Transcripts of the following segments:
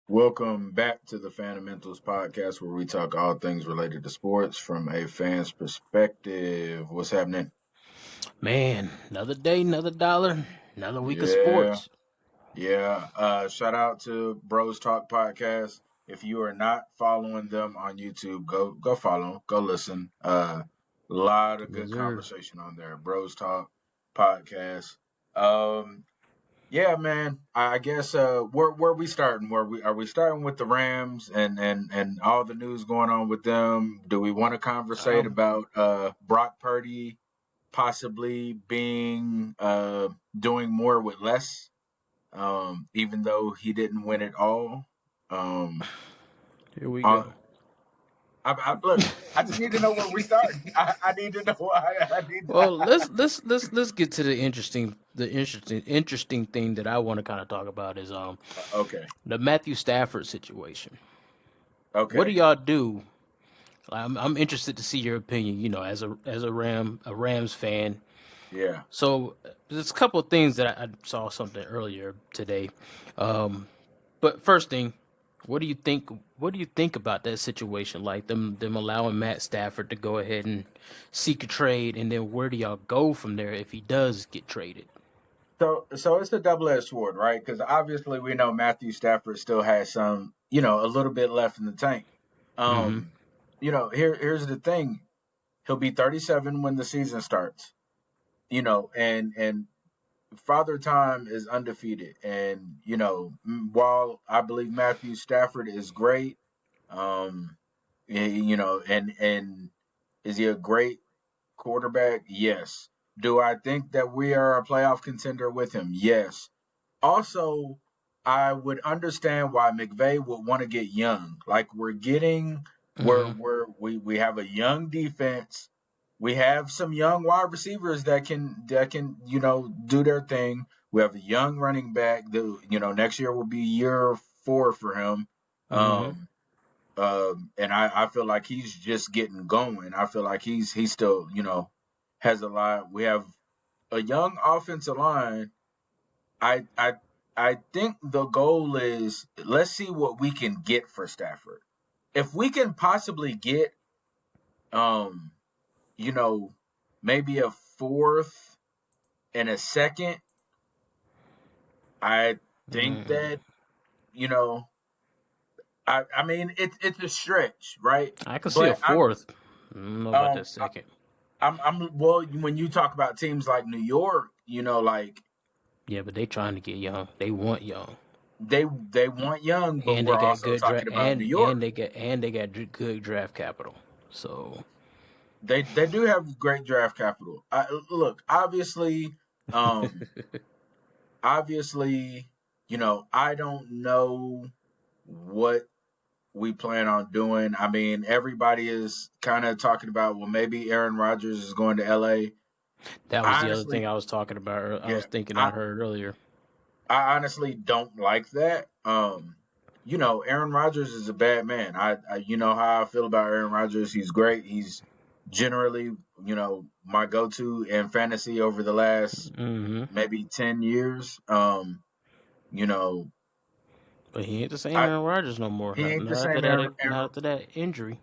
Welcome back to the Fundamentals podcast, where we talk all things related to sports from a fan's perspective. What's happening? Man, another day, another dollar, another week of Yeah, sports. yeah. Shout out to Bros Talk podcast. If you are not following them on YouTube, go follow 'em, go listen. Lot of Yes, good sir. conversation on there. Bros Talk podcast. Um, Yeah, man. I guess where we starting? Where we are we starting with the Rams and all the news going on with them? Do we want to conversate Um, about Brock Purdy possibly being doing more with less, even though he didn't win it all? Um, Here we uh, go. look, I just need to know where we starting. I need to know. I need. Well, let's get to the interesting thing that I want to kind of talk about is Okay, the Matthew Stafford situation. What do okay, y'all do? I'm interested to see your opinion. As a Rams fan. yeah. So there's a couple of things that I saw something earlier today. Um, But first thing, what do you think? What do you think about that situation? Like them allowing Matt Stafford to go ahead and seek a trade, and then where do y'all go from there if he does get traded? So it's a double-edged sword, right? Because obviously we know Matthew Stafford still has some, a little bit left in the tank. Mm-hmm. Um, here's the thing: he'll be 37 when the season starts. And Father Time is undefeated, and while I believe Matthew Stafford is great, um, and is he a great quarterback? Yes. Do I think that we are a playoff contender with him? Yes. Also, I would understand why McVay would want to get young. Like Mm-hmm. we have a young defense. We have some young wide receivers that can do their thing. We have a young running back. Next year will be year 4 for him. Mm-hmm. Um, and I feel like he's just getting going. I feel like he's still has a lot. We have a young offensive line. I I I think the goal is let's see what we can get for Stafford. If we can possibly get um you know maybe a fourth and a second, I think Mm-hmm. that you know I mean it's a stretch, right? I can see a But fourth. I don't know about um that second. I'm well when you talk about teams like New York, like Yeah, but they trying to get young. They want young, they want young, but and they we're got also good draft, talking about New York. and they got good draft capital. So They do have great draft capital. Look, um, obviously, I don't know what we plan on doing. I mean, everybody is kind of talking about, well, maybe Aaron Rodgers is going to LA. that was I the other honestly, thing I was talking about. I yeah, was thinking I I heard earlier. I honestly don't like that. Aaron Rodgers is a bad man. You know how I feel about Aaron Rodgers. He's great. He's generally, my go-to in fantasy over the last Mm-hmm. maybe 10 years. You know, But he ain't the same I Aaron Rodgers no more. he Not, ain't the not after same that. Not after that injury.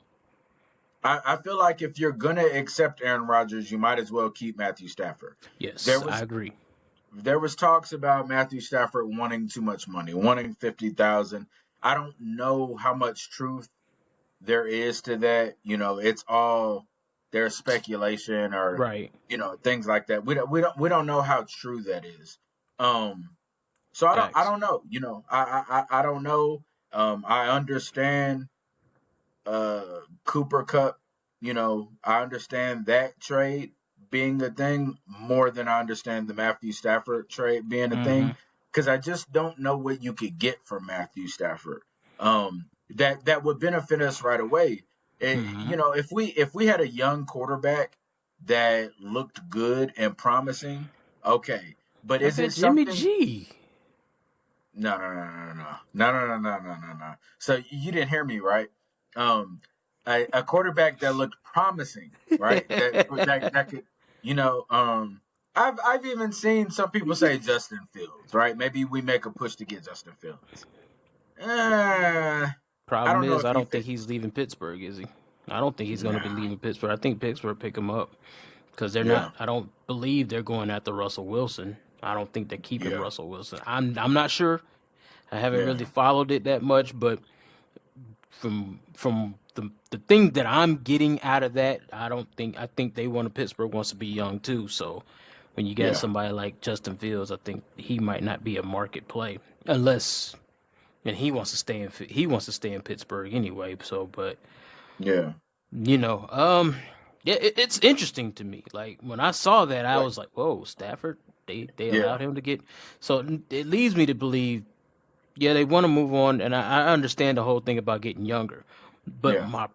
I feel like if you're gonna accept Aaron Rodgers, you might as well keep Matthew Stafford. There Yes, I was agree. there was talks about Matthew Stafford wanting too much money, wanting 50,000. I don't know how much truth there is to that. It's all there's speculation or Right. things like that. We don't know how true that is. Um, so I Facts. don't know. I don't know. I understand Cooper Cup. I understand that trade being a thing more than I understand the Matthew Stafford trade being a Mm-hmm. thing because I just don't know what you could get from Matthew Stafford. That would benefit us right away. Mm-hmm. If we had a young quarterback that looked good and promising, okay. But I is bet it Jimmy something? G. No, no, no, no, no, no, no, no, no, no, no, no. So you didn't hear me, right? Um, a quarterback that looked promising, right? That could, you know, um, I've even seen some people say Justin Fields, right? Maybe we make a push to get Justin Fields. Uh, I Problem don't know is, if I he don't think fit. he's leaving Pittsburgh, is he? I don't think he's going to be Nah. leaving Pittsburgh. I think Pittsburgh pick him up because they're not. Yeah. I don't believe they're going after Russell Wilson. I don't think they're keeping Yeah. Russell Wilson. I'm not sure. I haven't really Yeah. followed it that much, but from the thing that I'm getting out of that, I think they want Pittsburgh wants to be young too. So when you got Yeah. somebody like Justin Fields, I think he might not be a market play unless and he wants to stay in Pittsburgh anyway. So, but Yeah. you know, yeah, it's interesting to me. Like when I saw that, I Right. was like, whoa, Stafford. They Yeah. allowed him to get. So it leads me to believe yeah, they want to move on, and I understand the whole thing about getting younger. But Yeah.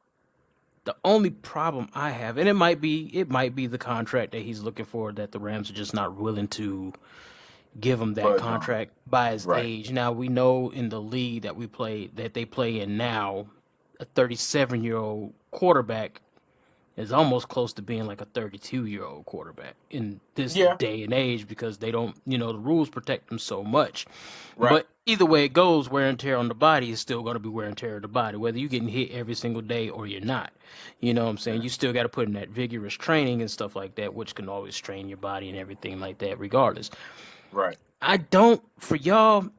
the only problem I have, and it might be the contract that he's looking for that the Rams are just not willing to give him that Budge on. contract by his Right. age. Now we know in the league that they play in now, a 37-year-old quarterback is almost close to being like a 32-year-old quarterback in this Yeah. day and age because they don't, the rules protect them so much. Right. But either way it goes, wear and tear on the body is still going to be wear and tear on the body, whether you're getting hit every single day or you're not. You know what I'm saying? Yeah. You still got to put in that vigorous training and stuff like that, which can always strain your body and everything like that, regardless. Right. I don't, for y'all,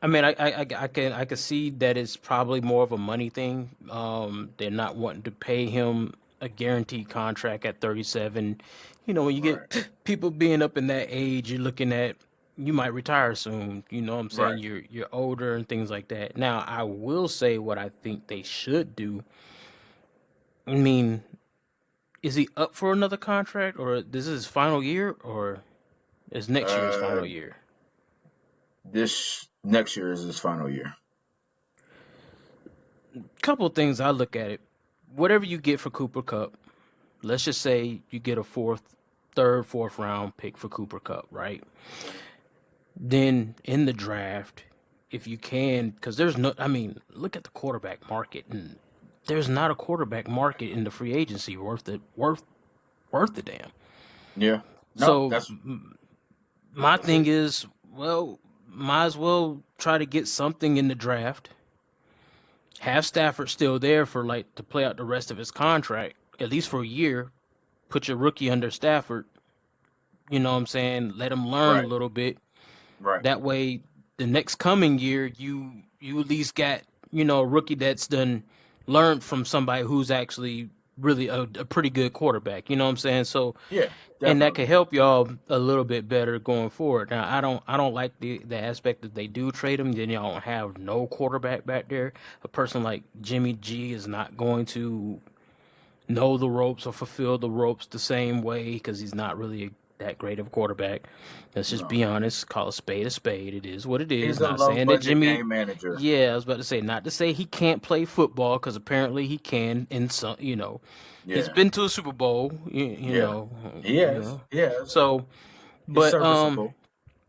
I mean, I can see that it's probably more of a money thing. They're not wanting to pay him a guaranteed contract at 37. You know, when you Right. get people being up in that age, you're looking at you might retire soon. You know what I'm saying? Right. You're older and things like that. Now, I will say what I think they should do. I mean, is he up for another contract, or this is his final year, or is next year his Uh, final year? this next year is his final year. Couple of things I look at it. Whatever you get for Cooper Cup, let's just say you get a fourth round pick for Cooper Cup, right? Then in the draft, if you can, because there's no, I mean, look at the quarterback market, and there's not a quarterback market in the free agency worth the damn. Yeah. No, So my that's thing it. is, well, might as well try to get something in the draft. Have Stafford still there for like to play out the rest of his contract, at least for a year. Put your rookie under Stafford. You know what I'm saying? Let him learn a Right. little bit. Right. That way, the next coming year, you at least got a rookie that's done learned from somebody who's actually really a pretty good quarterback. You know what I'm saying? So, Yeah. and that can Definitely. help y'all a little bit better going forward. Now, I don't like the aspect that they do trade him. Then y'all don't have no quarterback back there. A person like Jimmy G is not going to know the ropes or fulfill the ropes the same way because he's not really that great of a quarterback. Let's just No. be honest. Call a spade a spade. It is what it is. He's a Not low saying that budget Jimmy. game manager. Yeah, I was about to say not to say he can't play football because apparently he can. In some, he's Yeah. been to a Super Bowl. Yeah. He has. He has. So, He's but serviceable.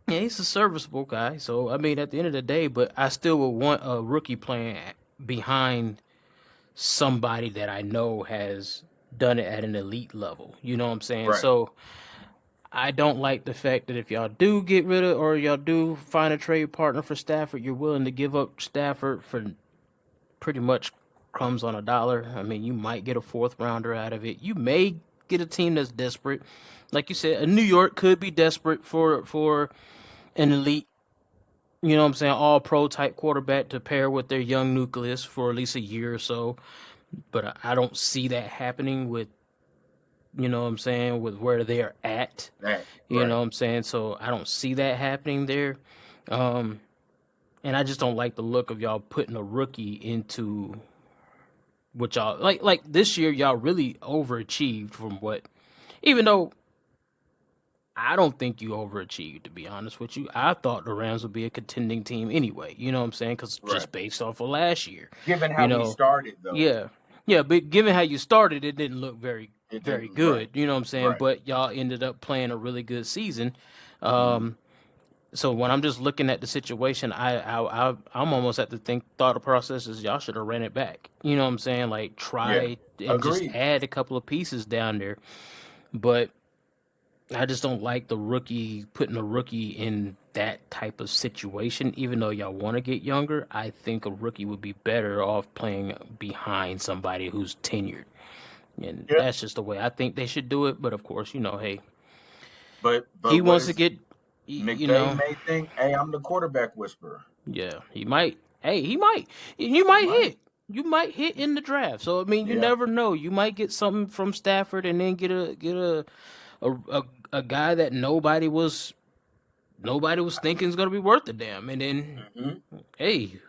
yeah, he's a serviceable guy. So I mean, at the end of the day, but I still would want a rookie playing behind somebody that I know has done it at an elite level. You know what I'm saying? Right. So I don't like the fact that if y'all do get rid of or y'all do find a trade partner for Stafford, you're willing to give up Stafford for pretty much crumbs on a dollar. I mean, you might get a fourth rounder out of it. You may get a team that's desperate. Like you said, a New York could be desperate for an elite, you know what I'm saying, all pro type quarterback to pair with their young nucleus for at least a year or so. But I don't see that happening with, you know what I'm saying, with where they're at. That. You Right. know what I'm saying? So I don't see that happening there. Um, and I just don't like the look of y'all putting a rookie into what y'all like this year y'all really overachieved from what even though I don't think you overachieved to be honest with you. I thought the Rams would be a contending team anyway. You know what I'm saying? Cuz Right. just based off of last year, Given you how we know. started, though, Yeah. Yeah, but given how you started, it didn't look it very didn't. Right. good. You know what I'm saying? Right. But y'all ended up playing a really good season. Hmm. Um, so when I'm just looking at the situation, I'm almost at the thought process is y'all should have ran it back. You know what I'm saying? Like Yeah. try and just Agreed. add a couple of pieces down there. But I just don't like the rookie putting a rookie in that type of situation. Even though y'all want to get younger, I think a rookie would be better off playing behind somebody who's tenured, and Yeah. that's just the way I think they should do it. But of course, hey, But he what wants to is get, McVay may think, hey, I'm the quarterback whisperer. yeah, he might. Hey, he might. You He might might. hit. You might hit in the draft. So I mean, you Yeah. never know. You might get something from Stafford, and then a, a, a guy that nobody was thinking is gonna be worth a damn. And then Hmm. hey,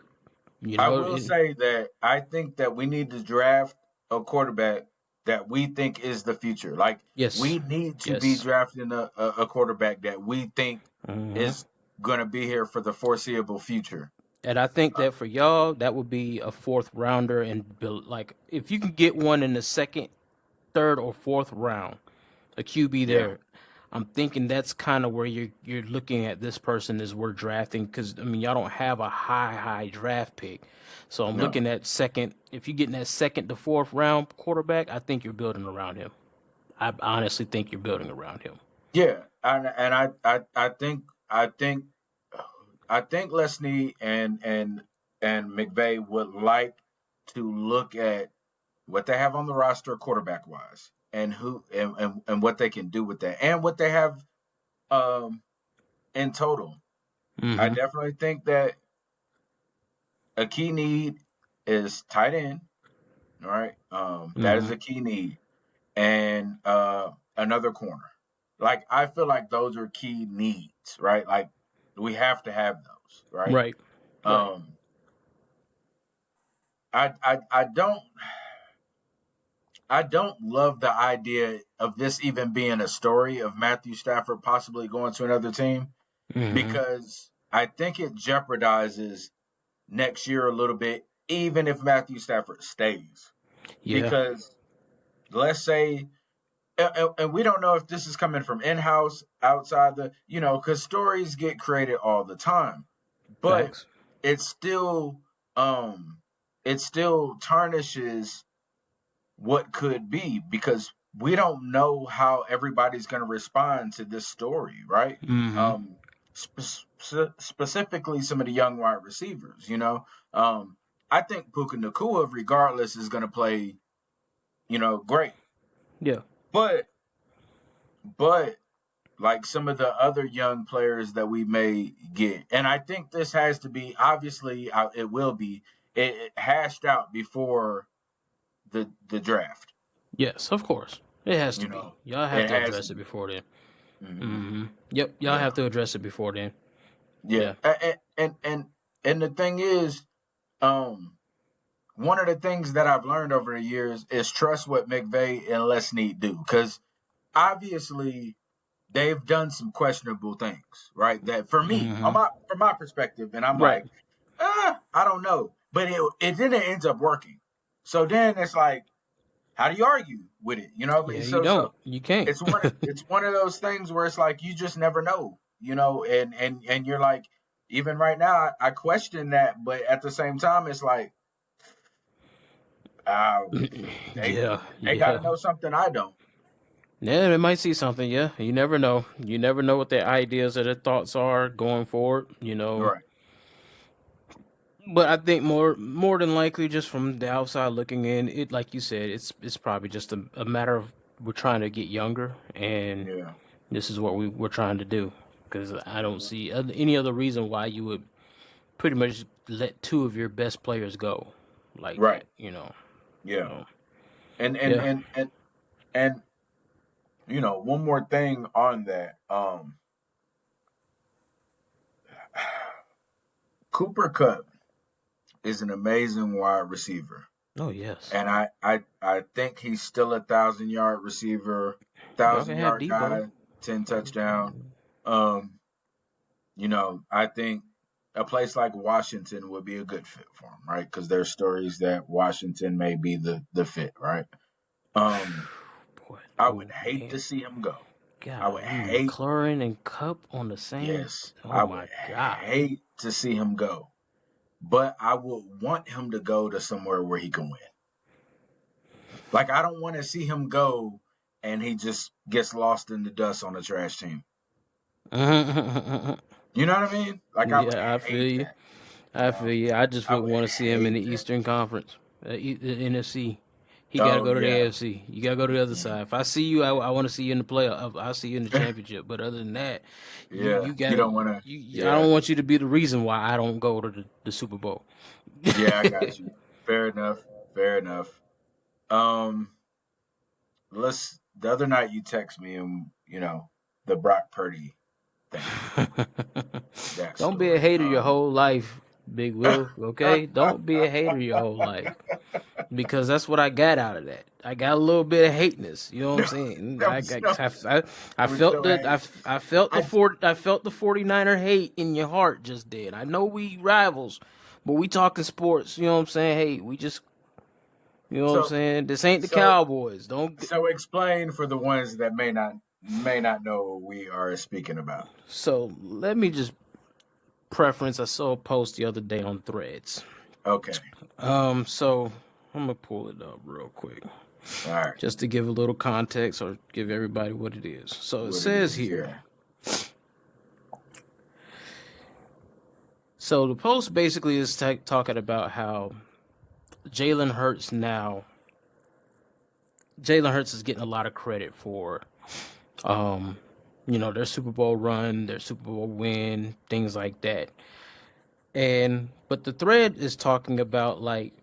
I will say that I think that we need to draft a quarterback that we think is the future. Like yes, we need to be yes. drafting a quarterback that we think Hmm. is going to be here for the foreseeable future. And I think Uh, that for y'all, that would be a fourth rounder, and build like if you can get one in the second, third, or fourth round, a QB yeah. there. I'm thinking that's kind of where you're looking at this person as we're drafting because I mean y'all don't have a high draft pick, so I'm No. looking at second. If you're getting that second to fourth round quarterback, I think you're building around him. I honestly think you're building around him. Yeah. And I think Leslie and McVay would like to look at what they have on the roster quarterback wise and who and what they can do with that and what they have um in total. I Mm-hmm. definitely think that a key need is tight end. All right. That is Mm-hmm. a key need. And another corner. Like I feel like those are key needs, right? Like we have to have those, right? Right. Right. Um I don't love the idea of this even being a story of Matthew Stafford possibly going to another team Mm-hmm. because I think it jeopardizes next year a little bit, even if Matthew Stafford stays. Yeah. Because let's say, and we don't know if this is coming from in house, outside because stories get created all the time, but Facts. it still, um, it still tarnishes what could be because we don't know how everybody's going to respond to this story, right? Mm-hmm. Um, specifically, some of the young wide receivers. I think Puka Nakua, regardless, is going to play, great. Yeah. But but like some of the other young players that we may get, and I think this has to be obviously it will be it hashed out before the draft. Yes. Of course. It has to You be. know, Y'all have it to has to address it be. before then. Hmm. Mm-hmm. Yep. Y'all Yeah, have to address it before then. yeah. Yeah. And the thing is, um, one of the things that I've learned over the years is trust what McVay and Les Snead do, because obviously they've done some questionable things, right? That for me, Mm-hmm. from my perspective, and I'm Right. like, I don't know, but it then it ends up working. So then it's like, how do you argue with it? Yeah. You So don't. You can't. it's one of those things where it's like you just never know, and you're like, even right now, I question that, but at the same time, it's like, uh, they Yeah. they got to Yeah. know something I don't. Yeah, they might see something. Yeah, you never know. You never know what their ideas or their thoughts are going forward. Right, But I think more than likely, just from the outside looking in, it like you said, it's probably just a matter of we're trying to get younger, and yeah, this is what we're trying to do. Because I don't see any other reason why you would pretty much let two of your best players go like right, that. yeah, So and and yeah. and and and one more thing on that, Cooper Cup is an amazing wide receiver. Oh yes. And I think he's still 1,000 yard receiver, Y'all thousand can have yard Debo. guy, 10 touchdown. Um, I think a place like Washington would be a good fit for him, right? Because there's stories that Washington may be the fit, right? Um, Boy, I would oh hate to man. see him go. I would Golly, hate, McLaurin and Cup on the same. yes, Oh I would my God. hate to see him go, but I would want him to go to somewhere where he can win. Like I don't want to see him go and he just gets lost in the dust on the trash team. yeah, You know what I mean? Like I would I feel hate you. that. You I know, feel you. I just I wouldn't would want to see him in hate the that. Eastern Conference, the NFC. He got to Oh go to the yeah, AFC. You got to go to the other yeah, side. If I see you, I want to see you in the playoff. I see you in the championship. But other than that, yeah. you You got to. don't want to. I Yeah, don't want you to be the reason why I don't go to the Super Bowl. yeah. I got you. Fair enough. Fair enough. Um, let's. The other night you text me and the Brock Purdy thing, that Don't be a story. hater your whole life, Big Will. Okay, don't be a hater your whole life because that's what I got out of that. I got a little bit of hateness. You know what I'm No, saying? there was no, I there was felt no hate. I felt I I felt the 49er hate in your heart just then. I know we rivals, but we talking sports. You know what I'm saying? Hey, we just you know what I'm so saying? This ain't the so Cowboys. Don't. so explain for the ones that may not know what we are speaking about. So let me just preference. I saw a post the other day on Threads. Okay. So I'm gonna pull it up real quick All right. just to give a little context or give everybody what it is. So it What it says is, here. yeah. So the post basically is talking about how Jalen Hurts now. Jalen Hurts is getting a lot of credit for, um, their Super Bowl run, their Super Bowl win, things like that. And but the thread is talking about like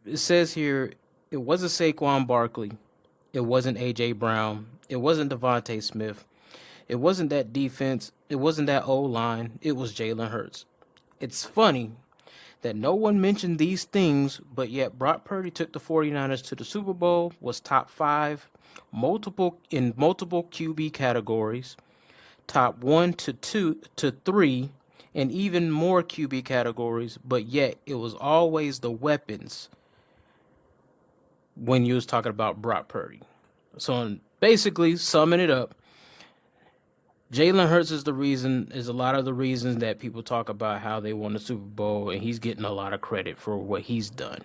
it says here, it wasn't Saquon Barkley, it wasn't AJ Brown, it wasn't Devontae Smith, it wasn't that defense, it wasn't that O line, it was Jalen Hurts. It's funny that no one mentioned these things, but yet Brock Purdy took the 49ers to the Super Bowl, was top 5, multiple QB categories, top 1 to 2 to 3, and even more QB categories, but yet it was always the weapons when you was talking about Brock Purdy. So basically, summing it up, Jalen Hurts is a lot of the reasons that people talk about how they won the Super Bowl, and he's getting a lot of credit for what he's done.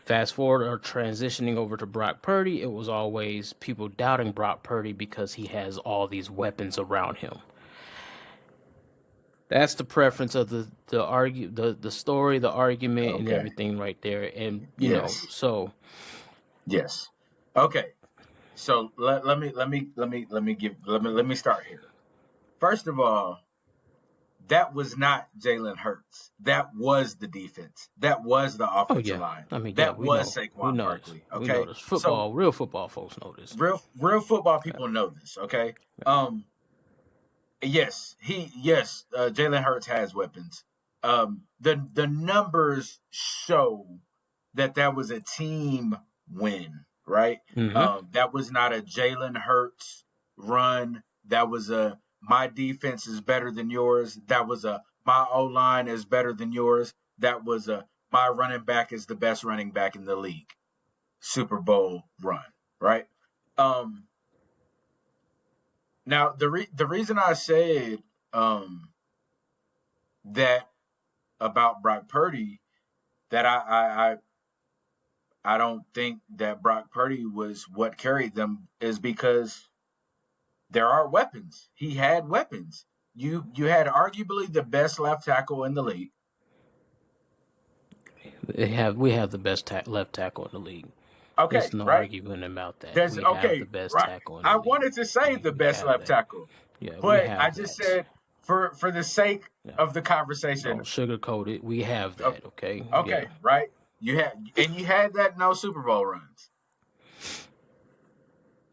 Fast forward or transitioning over to Brock Purdy, it was always people doubting Brock Purdy because he has all these weapons around him. That's the preference of the story, the argument, and Okay. everything right there. And Yes. so Yes. Okay. So let me start here. First of all, that was not Jalen Hurts. That was the defense. That was the oh offensive yeah, line. I mean yeah, That was we Saquon know this, Barkley. Okay. So Real football folks know this. real football people know this. Okay. Jalen Hurts has weapons. The numbers show that was a team win, right? Mm-hmm. That was not a Jalen Hurts run. That was a my defense is better than yours. That was a my O line is better than yours. That was a my running back is the best running back in the league. Super Bowl run, right? Um, Now the reason I said um, that about Brock Purdy that I don't think that Brock Purdy was what carried them is because there are weapons. He had weapons. You had arguably the best left tackle in the league. We have the best left tackle in the league. Okay, There's no right? argument about that. There's We have okay, the best right. tackle in the I league. wanted to say the We best have left that. tackle, Yeah, we but I have just that. said for the sake Yeah. of the Don't conversation. sugarcoat it. We have that. Okay. Yeah. Okay, right? You had that no Super Bowl runs.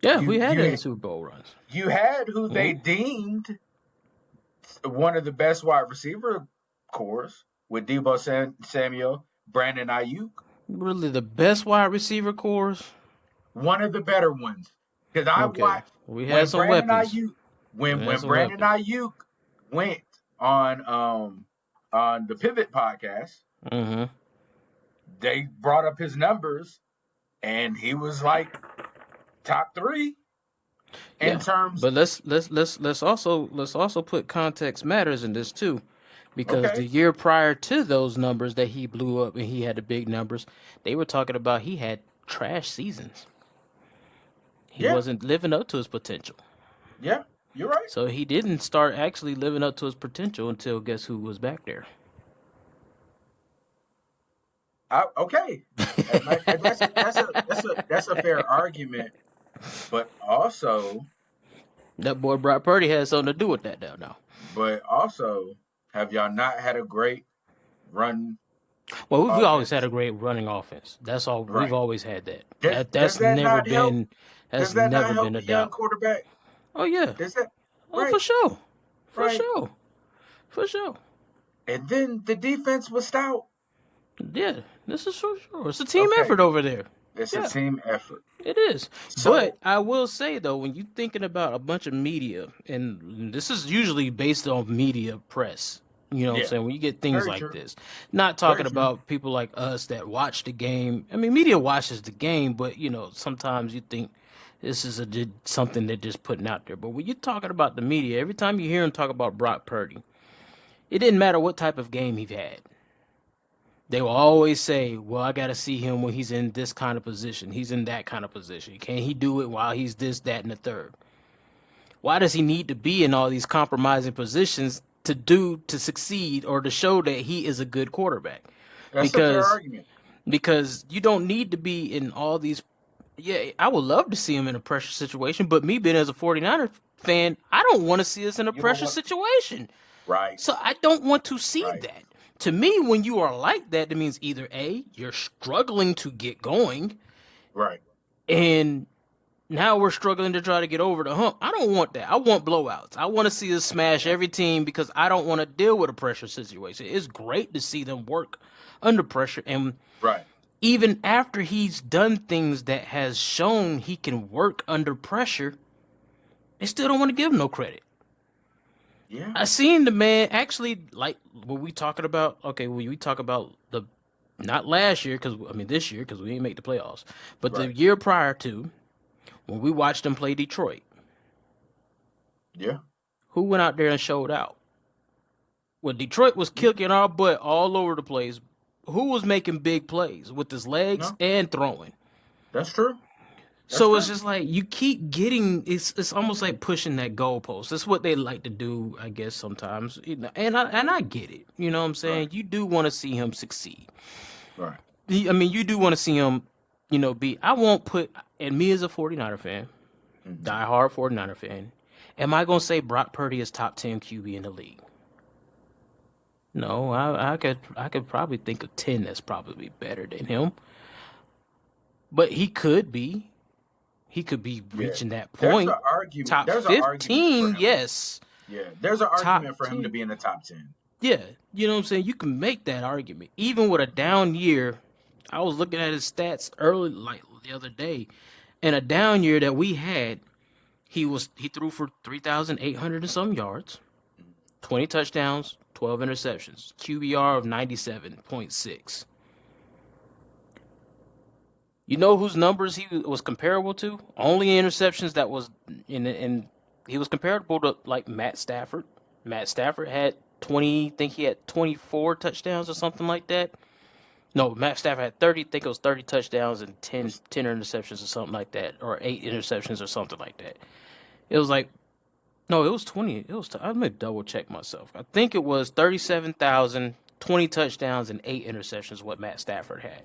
Yeah, we You had it in you the Super Bowl runs. you had who they Mm-hmm. deemed one of the best wide receiver cores with Samuel, Brandon Ayuk, Really, the best wide receiver cores. one of the better ones. Because I Okay, watched we had when some Brandon weapons. Ayuk We had when some Brandon weapons. Ayuk went on the Pivot podcast, Mm-hmm. they brought up his numbers and he was like top 3 in Yeah, terms. but let's also put context matters in this too, because the Okay. year prior to those numbers that he blew up and he had the big numbers, they were talking about he had trash seasons. He Yeah, wasn't living up to his potential. yeah, you're right. So he didn't start actually living up to his potential until guess who was back there? Okay, and that's a fair argument, but also That boy Brock Purdy had something to do with that now. have y'all not had a great run Well, we've always had offense? a great running offense. That's all. We've Right. always had that. Does That's that never not help? been. That's Does that not never been help a a young doubt. quarterback? Oh yeah. Does that Oh for right? sure. For Right. sure. For sure. And then the defense was stout. Yeah. This is for sure. It's a team Okay, effort over there. it's a Yeah. team effort. It is. But So I will say though, when you're thinking about a bunch of media, and this is usually based on media press, you know what I'm yeah, saying? When you get things very like true. this, not Very talking true. about people like us that watch the game. I mean, media watches the game, but you know, sometimes you think this is something they're just putting out there. But when you're talking about the media, every time you hear them talk about Brock Purdy, it didn't matter what type of game he had. They will always say, "Well, I got to see him when he's in this kind of position. He's in that kind of position. Can he do it while he's this, that, and the third? Why does he need to be in all these compromising positions to succeed or to show that he is a good quarterback? That's a fair Because argument. you don't need to be in all these. Yeah, I would love to see him in a pressure situation, but me being as a 49er fan, I don't want to see us in a You don't pressure want situation. right, So I don't want to see right, that. To me, when you are like that, that means either A, you're struggling to get going, right. and now we're struggling to try to get over the hump. I don't want that. I want blowouts. I want to see us smash Yeah, every team because I don't want to deal with a pressure situation. It's great to see them work under pressure. And right. even after he's done things that has shown he can work under pressure, they still don't want to give him no credit. Yeah, I seen the man actually like when we talking about okay, when we talk about the not last year because I mean this year because we didn't make the playoffs, but the right. year prior to when we watched them play Detroit, Yeah. who went out there and showed out? When Detroit was Yeah. kicking our butt all over the place, who was making big plays with his legs No, and throwing? that's true. That's So it's true. just like you keep getting it's almost like pushing that goalpost. That's what they like to do, I guess sometimes. You know, and I get it. You know what I'm Right, saying? You do want to see him succeed. right. I mean, you do want to see him, be I won't put and me as a 49er fan, Hmm. diehard 49er fan, am I going to say Brock Purdy is top 10 QB in the league? No, I could probably think of 10 that's probably better than him. But he could be. He could be Yeah. reaching that There's an point. argument. Top There's an argument for 15, him. yes. Yeah, there's an Top argument for him to 10. be in the top 10. Yeah. You know what I'm saying? You can make that argument. Even with a down year, I was looking at his stats early, like the other day. In a down year that we had, he threw for 3,800 and some yards, 20 touchdowns, 12 interceptions, QBR of 97.6. You know whose numbers he was comparable to? Only interceptions that was in he was comparable to like Matt Stafford. Matt Stafford had 20, think he had 24 touchdowns or something like that. No, Matt Stafford had 30, think it was 30 touchdowns and That's, 10 interceptions or something like that or 8 interceptions or something like that. It was like no, it was 20. It was I'm going to double check myself. I think it was 37,000, 20 touchdowns and 8 interceptions what Matt Stafford had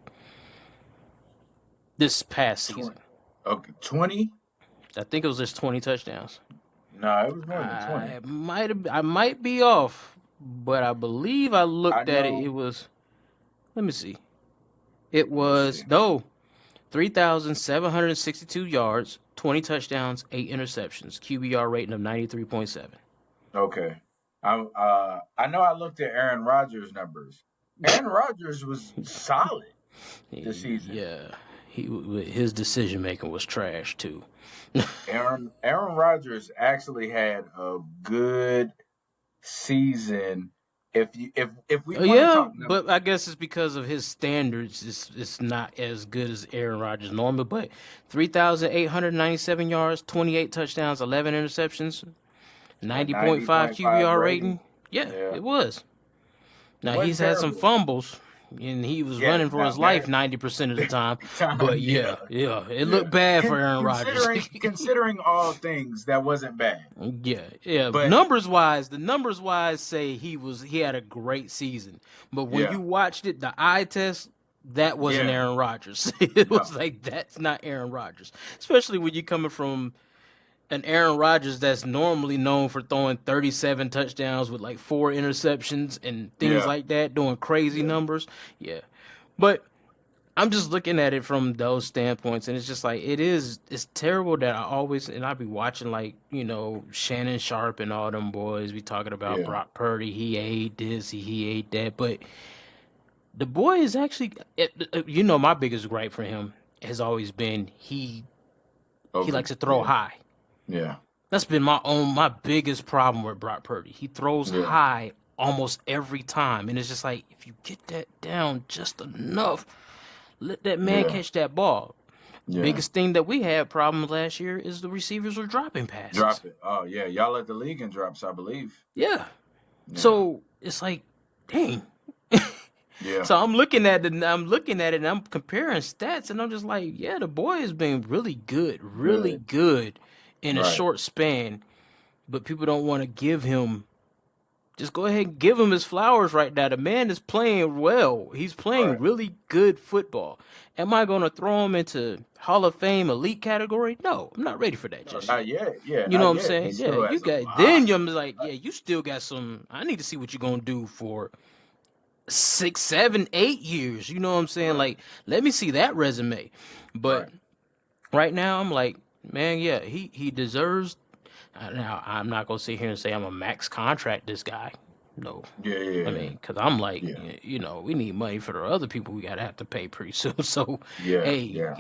this past 20. season. Okay, 20? I think it was just 20 touchdowns. No, it was more than 20. I might be off, but I believe I I looked at it. It know. was let me see. It Let me see. was no 3,762 yards, 20 touchdowns, 8 interceptions, QBR rating of 93.7. Okay. I know I looked at Aaron Rodgers' numbers. Aaron Rodgers was solid this season. Yeah, his decision making was trash too. Aaron Rodgers actually had a good season. If we Oh want to yeah, talk but I numbers, guess it's because of his standards. It's not as good as Aaron Rodgers normally. But 3,897 yards, 28 touchdowns, 11 interceptions, a 90.5 90.5 QBR rating. rating. Yeah, Yeah, it was. Now wasn't he's had some terrible. fumbles. and he was Yeah, running for now his life that 90% of the time. time, But yeah, yeah, it yeah. looked bad for Aaron Rodgers. Considering all things, that wasn't bad. Yeah. But The numbers wise say he had a great season. But when yeah, you watched it, the eye test, that wasn't yeah, Aaron Rodgers. It no, was like that's not Aaron Rodgers. Especially when you're coming from an Aaron Rodgers that's normally known for throwing 37 touchdowns with like 4 interceptions and things yeah, like that, doing crazy yeah, numbers. Yeah. But I'm just looking at it from those standpoints, and it's just like it's terrible that I be watching like Shannon Sharp and all them boys be talking about yeah. Brock Purdy. He ate this, he ate that, but the boy is actually, my biggest gripe for him has always been he Over, likes to throw yeah, high. yeah, That's been my biggest problem with Brock Purdy. He throws yeah, high almost every time, and it's just like if you get that down just enough, let that man yeah, catch that ball. yeah. Biggest thing that we had problems last year is the receivers were dropping passes. Drop it. Oh yeah, y'all led the league in drops, I believe. Yeah. Yeah, So it's like, dang. yeah, So I'm looking at it and I'm comparing stats and I'm just like, yeah, the boy has been really good, good in a right, short span, but people don't want to give him just go ahead and give him his flowers right now. The man is playing well. He's playing right. really good football. Am I going to throw him into Hall of Fame elite category? No, I'm not ready for that No, just not yet. yet. Yeah, You know what not I'm yet. He saying? Yeah, still you has a got lot. then I'm like, yeah, you still got some. I need to see what you're gonna do for 6, 7, 8 years. You know what I'm saying? Right, Like, let me see that resume. But right. right now, I'm like, man, yeah, he deserves. Now, I'm not gonna sit here and say I'm a max contract this guy. No, Yeah, I yeah, mean, because I'm like, yeah, we need money for the other people we gotta have to pay pretty soon. So, yeah, hey, yeah.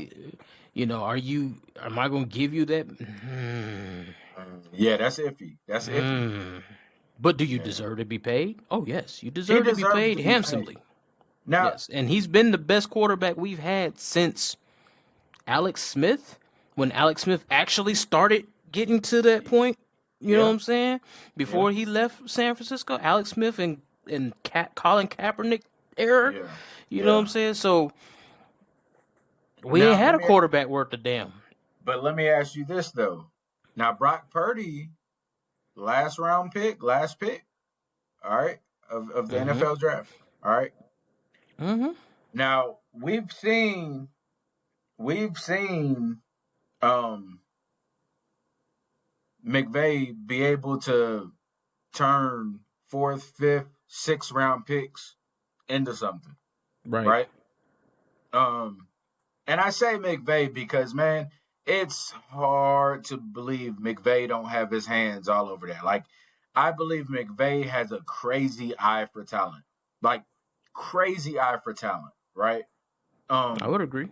am I gonna give you that? Hmm. Yeah, that's iffy. That's iffy. Hmm. But do you Yeah, deserve to be paid? Oh, yes, you he deserve to be deserves paid to be paid. handsomely. Now, Yes, and he's been the best quarterback we've had since Alex Smith. When Alex Smith actually started getting to that point, you know what yeah, I'm saying? yeah, Before he left San Francisco, Alex Smith and Colin Kaepernick era, yeah, you know what I'm yeah. saying? So we ain't Now had a quarterback worth a damn. let me ask you this though. Now Brock Purdy, last pick, all right, of the Mm-hmm. NFL draft. All right. Mm-hmm. Now we've seen um McVay be able to turn fourth, fifth, sixth round picks into something, Right. right? Um, and I say McVay because man, it's hard to believe McVay don't have his hands all over that. Like, I believe McVay has a crazy eye for talent, like crazy eye for talent, right? I Um, would agree.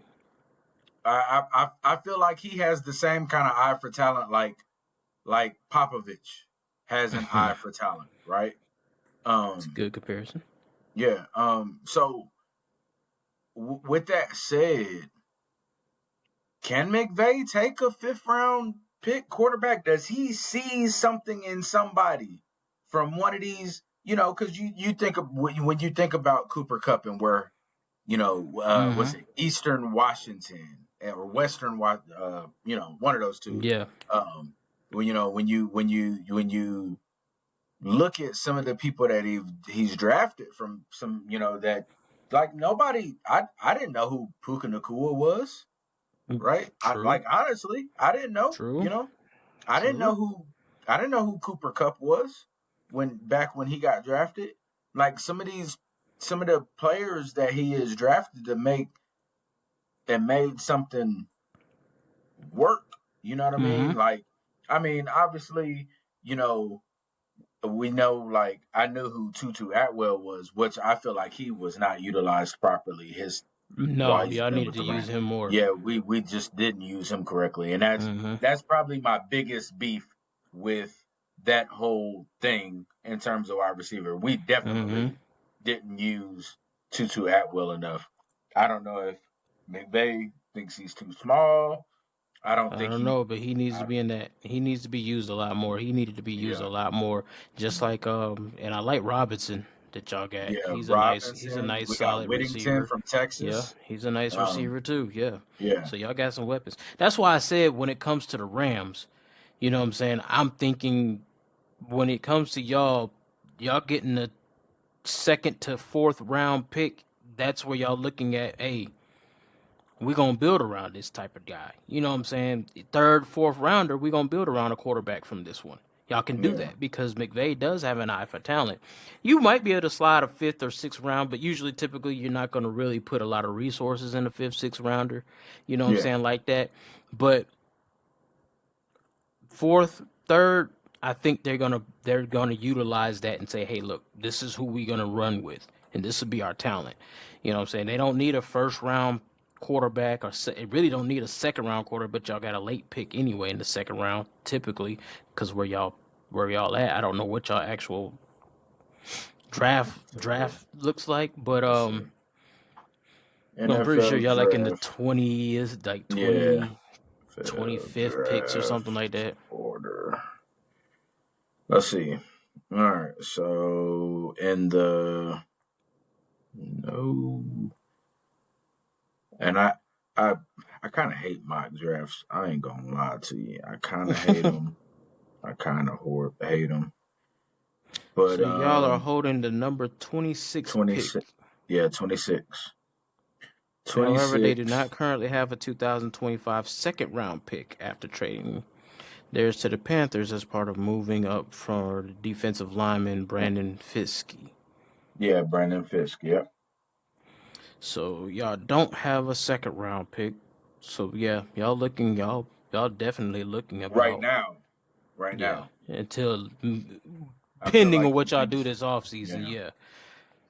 I feel like he has the same kind of eye for talent, like Popovich has an eye It's for talent, right? a good comparison. Yeah. So with that said, can McVay take a fifth round pick quarterback? Does he see something in somebody from one of these? Because you think of when you think about Cooper Cup and where Mm-hmm. what's it, Eastern Washington or Western, one of those two. Yeah. When you look at some of the people that he's drafted from some, that like nobody, I didn't know who Puka Nakua was, right? I True. like honestly, I didn't know, True. I didn't True. know who I didn't know who Cooper Cup was when he got drafted. Like some of the players that he is drafted to make and made something work, you know what I mean? Mm-hmm. Like, I mean, obviously, you know, we know, like, I knew who Tutu Atwell was, which I feel like he was not utilized properly. His While No, he's y'all been needed with to the use Rams, him more. yeah, we just didn't use him correctly, and Mm-hmm. that's probably my biggest beef with that whole thing in terms of wide receiver. We Mm-hmm. definitely didn't use Tutu Atwell enough. I don't know if McVay thinks he's too small. I don't I think don't he. know, but he needs to I, be in that. He needs to be used a lot more. He needed to be used a yeah, lot more. Just like and I like Robinson. that y'all got. Yeah, He's a Robinson. nice We got solid Whittington receiver. from Yeah, Texas. he's a nice Um, receiver too. Yeah. yeah, So y'all got some weapons. That's why I said when it comes to the Rams, you know what I'm saying? I'm thinking when it comes to y'all getting a second to fourth round pick, that's where y'all looking at, hey, we're gonna build around this type of guy. You know what I'm saying? Third, fourth rounder, we're gonna build around a quarterback from this one. Y'all can do yeah, that because McVay does have an eye for talent. You might be able to slide a fifth or sixth round, but usually, typically, you're not going to really put a lot of resources in a fifth, sixth rounder. You know what I'm yeah. saying? Like that. But fourth, third, I think they're gonna utilize that and say, hey, look, this is who we're gonna run with, and this will be our talent. You know what I'm saying? They don't need a first round quarterback, or they really don't need a second round quarter, but y'all got a late pick anyway in the second round, typically, because where y'all at. I don't know what y'all actual draft looks like, but Let's see. I'm pretty sure NFL y'all like in the draft. 20s, like Yeah, 20, NFL 25th picks or something draft like that. order. Let's see. All right. So in the no, and I, I kind of hate mock drafts. I ain't gonna lie to you. I kind of hate them. I kind of hate them. But So y'all are holding the number 26 pick. 26. Yeah, 26. However, they do 26. not currently have a 2025 second round pick after trading theirs to the Panthers as part of moving up for defensive lineman Brandon Fiske. Yeah, Brandon Fisk. Yep. So y'all don't have a second round pick. So yeah, y'all definitely looking Right about, now. Right yeah, now. until I feel pending on like what y'all do things. this offseason, Yeah. yeah.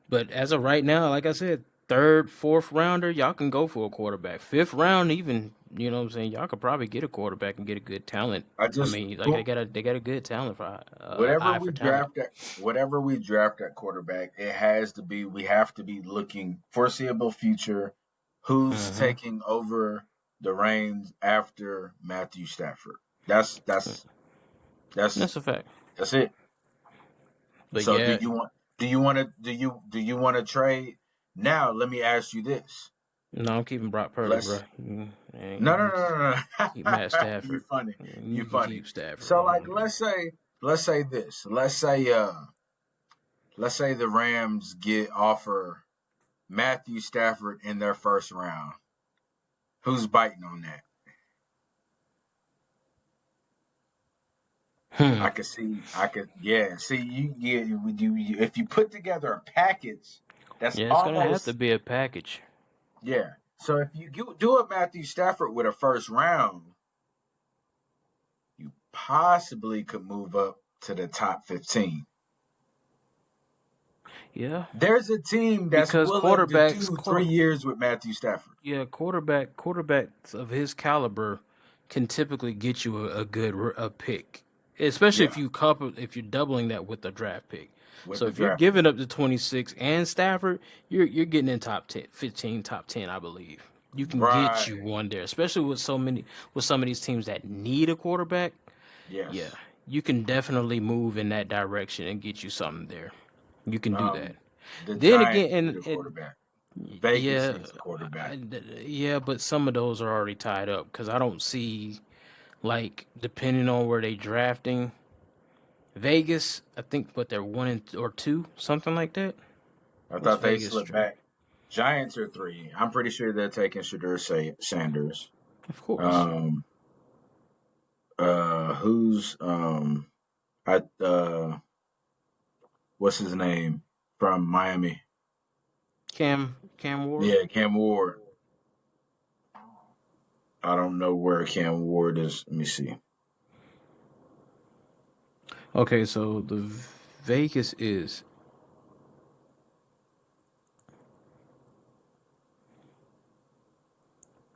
But as of right now, like I said, third, fourth rounder, y'all can go for a quarterback. Fifth round, even, you know what I'm saying, y'all could probably get a quarterback and get a good talent. I I just mean, like who they got a good talent for whatever eye we for talent. draft at whatever we draft at quarterback, it has to be we have to be looking foreseeable future who's Hmm. taking over the reins after Matthew Stafford. That's that's that's That's a fact. that's it. But So yeah, do you want to trade? Now let me ask you this. no, I'm keeping Brock Purdy, bro. Let's And no no you no no keep Matt no. You Stafford. funny. You You can funny. keep Stafford. So like let's say this. Let's say the Rams get offer Matthew Stafford in their first round. Who's biting on that? Hmm. I could see. Yeah. See, if you put together a package, that's Yeah, it's gonna have to almost be a package. yeah. So if you do a Matthew Stafford with a first round, you possibly could move up to the top 15. Yeah, There's a team that's because willing to do 3 years with Matthew Stafford. yeah, quarterbacks of his caliber can typically get you a good a pick, especially Yeah, if you're doubling that with a draft pick. with So the if you're draft pick. giving up the 26 and Stafford, you're getting in top 10, 15, top 10, I believe. You can get you Right. one there, especially with some of these teams that need a quarterback. Yeah, Yes. you can definitely move in that direction and get you something there. You can do that. Um, the Then Giants again, need a and quarterback. Vegas yeah, needs a quarterback. yeah, but some of those are already tied up because I don't see, like, depending on where they drafting. Vegas, I think, what they're one or two, something like that. I What's thought they Vegas slipped draft? back. Giants are 3. I'm pretty sure they're taking Shadur Sanders. Of course, Um, who's I what's his name from Miami? Cam Ward. Yeah, Cam Ward. I don't know where Cam Ward is. Let me see. Okay, so the Vegas is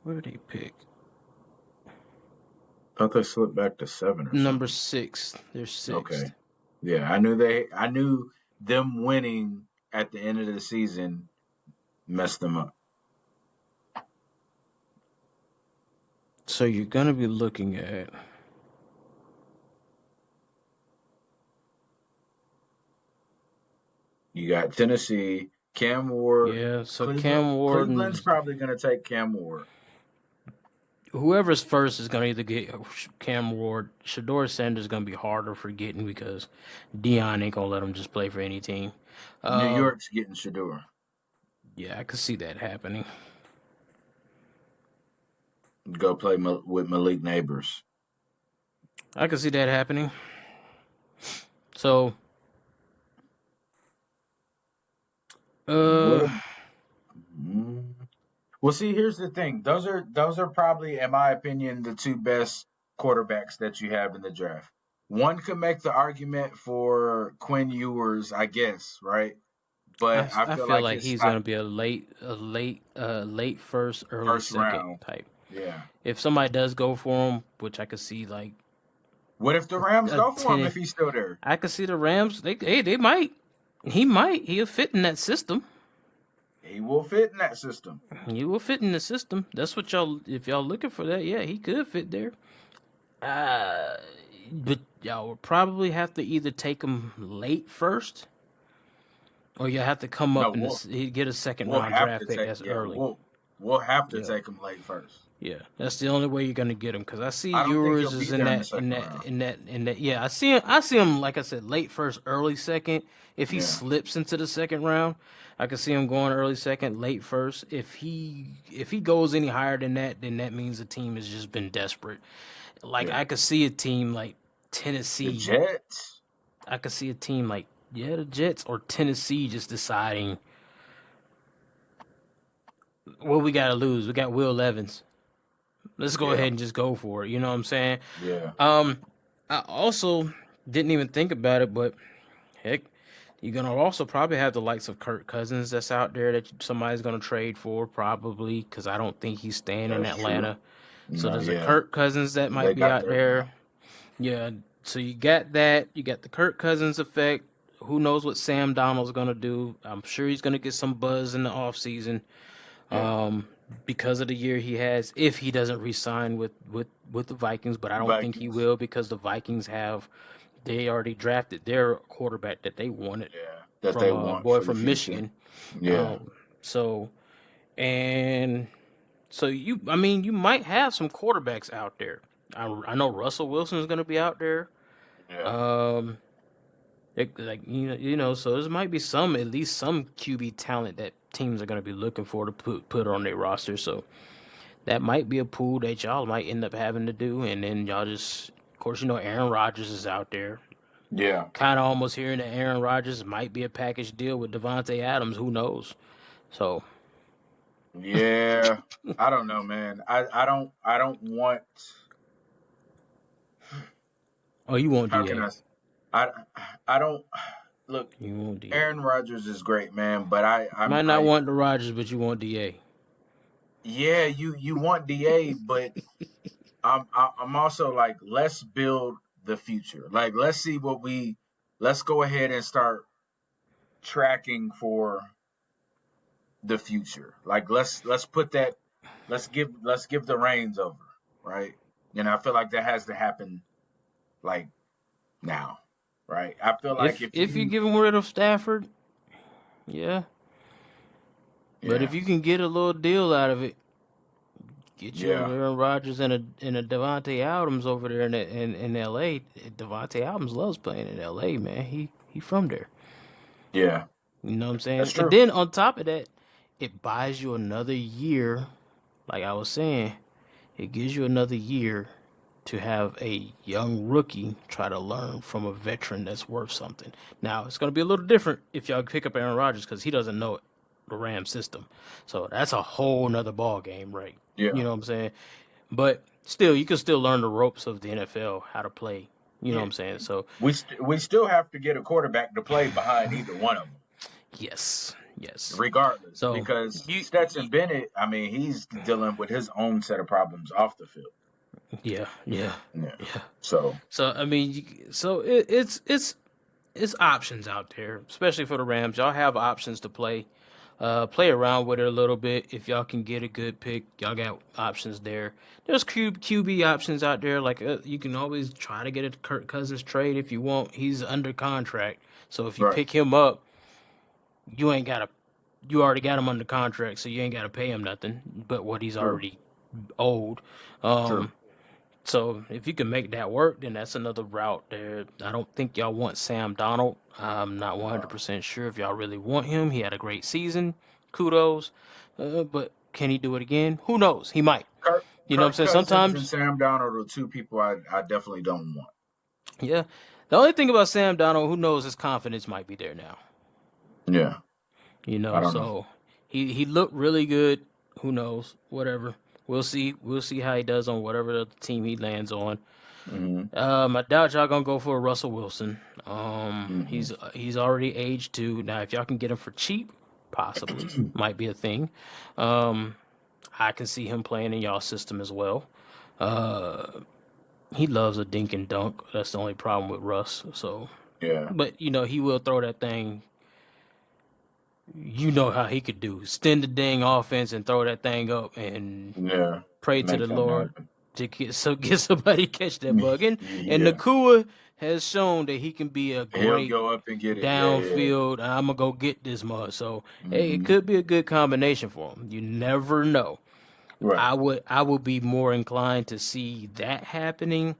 where did they pick? I thought they slipped back to 7 or Number something. six. They're sixth. Okay. Yeah, I knew them winning at the end of the season messed them up. So you're gonna be looking at You got Tennessee, Cam Ward, Yeah, so Cleveland. Cam Ward Cleveland's and probably going to take Cam Ward. whoever's first is going to either get Cam Ward. Shador Sanders is going to be harder for getting because Dion ain't going to let him just play for any team. New Um, York's getting Shador. yeah, I could see that happening. Go play with Malik Neighbors. I could see that happening. So, What? uh, Mm. Well, see, here's the thing. Those are probably, in my opinion, the two best quarterbacks that you have in the draft. One could make the argument for Quinn Ewers, I guess, right? But I I feel feel like like his he's stock going to be late first, early first second round. type. Yeah. If somebody does go for him, which I could see like What if the Rams a go for him 10, if he's still there? I could see the Rams. They might. He might. He'll fit in that system. He will fit in that system. He will fit in the system. That's what y'all. If y'all looking for that, yeah, he could fit there. Uh, but y'all will probably have to either take him late first, or you have to come No, up and get a second we'll round have draft to pick take that's yeah, early. we'll have to Yeah, take him late first. yeah. That's the only way you're gonna get him because I see I don't think yours he'll is be in there in the that second round. Yeah, I see him. I see him like I said, late first, early second. If he Yeah, slips into the second round, I can see him going early second, late first. If he goes any higher than that, then that means the team has just been desperate. Like yeah. I could see a team like The Tennessee. Jets. I could see a team like the Jets or Tennessee just deciding what we got to lose. We got Will Evans. Let's go Yeah, ahead and just go for it. You know what I'm saying? yeah, Um, I also didn't even think about it, but heck, you're gonna also probably have the likes of Kirk Cousins that's out there that somebody's gonna trade for probably because I don't think he's staying in that's true. Atlanta. So No, there's a yeah, Kirk Cousins that they might be got out their there. guy. Yeah, so you got that. You got the Kirk Cousins effect. Who knows what Sam Donald's gonna do? I'm sure he's gonna get some buzz in the offseason Yeah, because of the year he has. If he doesn't re-sign with the Vikings, but I don't think he Vikings. will because the Vikings have they already drafted their quarterback that they wanted Yeah, that from they a want boy for the from future. Michigan. Yeah, Um, so and so I mean, you might have some quarterbacks out there. I know Russell Wilson is going to be out there. yeah, Um, like so there might be some at least some QB talent that teams are going to be looking for to put on their roster. So that might be a pool that y'all might end up having to do, and then y'all just, of course, Aaron Rodgers is out there. yeah, Kind of almost hearing that Aaron Rodgers might be a package deal with Devontae Adams. Who knows? So, yeah. I don't know, man. I don't want. oh, you want How can Da? I? I don't look. You want Da? Aaron Rodgers is great, man, but I I'm Might not I want the Rodgers, but you want Da. yeah, you want Da, but I'm also like, let's build the future. Like, let's go ahead and start tracking for the future. Like, let's put that let's give the reins over, right? And I feel like that has to happen like now, right? I feel like if If you you give him rid of Stafford, yeah. But yeah, if you can get a little deal out of it, get you yeah, Aaron Rodgers and a Devontae Adams over there in L.A. Devontae Adams loves playing in L.A. Man, he from there. yeah. You know what I'm That's saying? And true. then on top of that, it buys you another year. Like I was saying, it gives you another year to have a young rookie try to learn from a veteran that's worth something. Now it's going to be a little different if y'all pick up Aaron Rodgers because he doesn't know the Ram system. So that's a whole nother ball game, right? You Yeah, know what I'm saying? But still, you can still learn the ropes of the NFL, how to play. You know what yeah. I'm saying? So We still have to get a quarterback to play behind either one of them, yes, yes. regardless, So because you, Stetson Bennett, I mean, he's dealing with his own set of problems off the field. yeah, yeah, Yeah. yeah. So So I mean, it's options out there, especially for the Rams. Y'all have options to play around with it a little bit. If y'all can get a good pick, y'all got options there. There's QB options out there. Like you can always try to get a Kirk Cousins trade if you want. He's under contract, so if you right. pick him up, you ain't got to. You already got him under contract, so you ain't got to pay him nothing but what he's True. already owed. True. So if you can make that work, then that's another route there. I don't think y'all want Sam Donald. I'm not Uh, 100% sure if y'all really want him. He had a great season. Kudos. But can he do it again? Who knows? He might. You know what I'm Kirk saying? Cousins and Sometimes, Sam Donald are two people I definitely don't want. yeah. The only thing about Sam Donald, who knows, his confidence might be there now. Yeah. You I know, don't know. so he looked really good. Who knows? Whatever. We'll see. We'll see how he does on whatever the team he lands on. Hmm. I doubt y'all gonna go for a Russell Wilson. Hmm. He's already aged too. Now, if y'all can get him for cheap, possibly might be a thing. Um, I can see him playing in y'all system as well. He loves a dink and dunk. That's the only problem with Russ. So, Yeah. but he will throw that thing. You know how he could do. Extend the dang offense and throw that thing up and Yeah. pray to Make the something Lord happen. to get somebody catch that bug. And Yeah. Nakua has shown that he can be a He'll great go up and get it. Yeah. Yeah. downfield. I'm gonna go get this mug. So hey, it Hmm. could be a good combination for him. You never know. Right. I would be more inclined to see that happening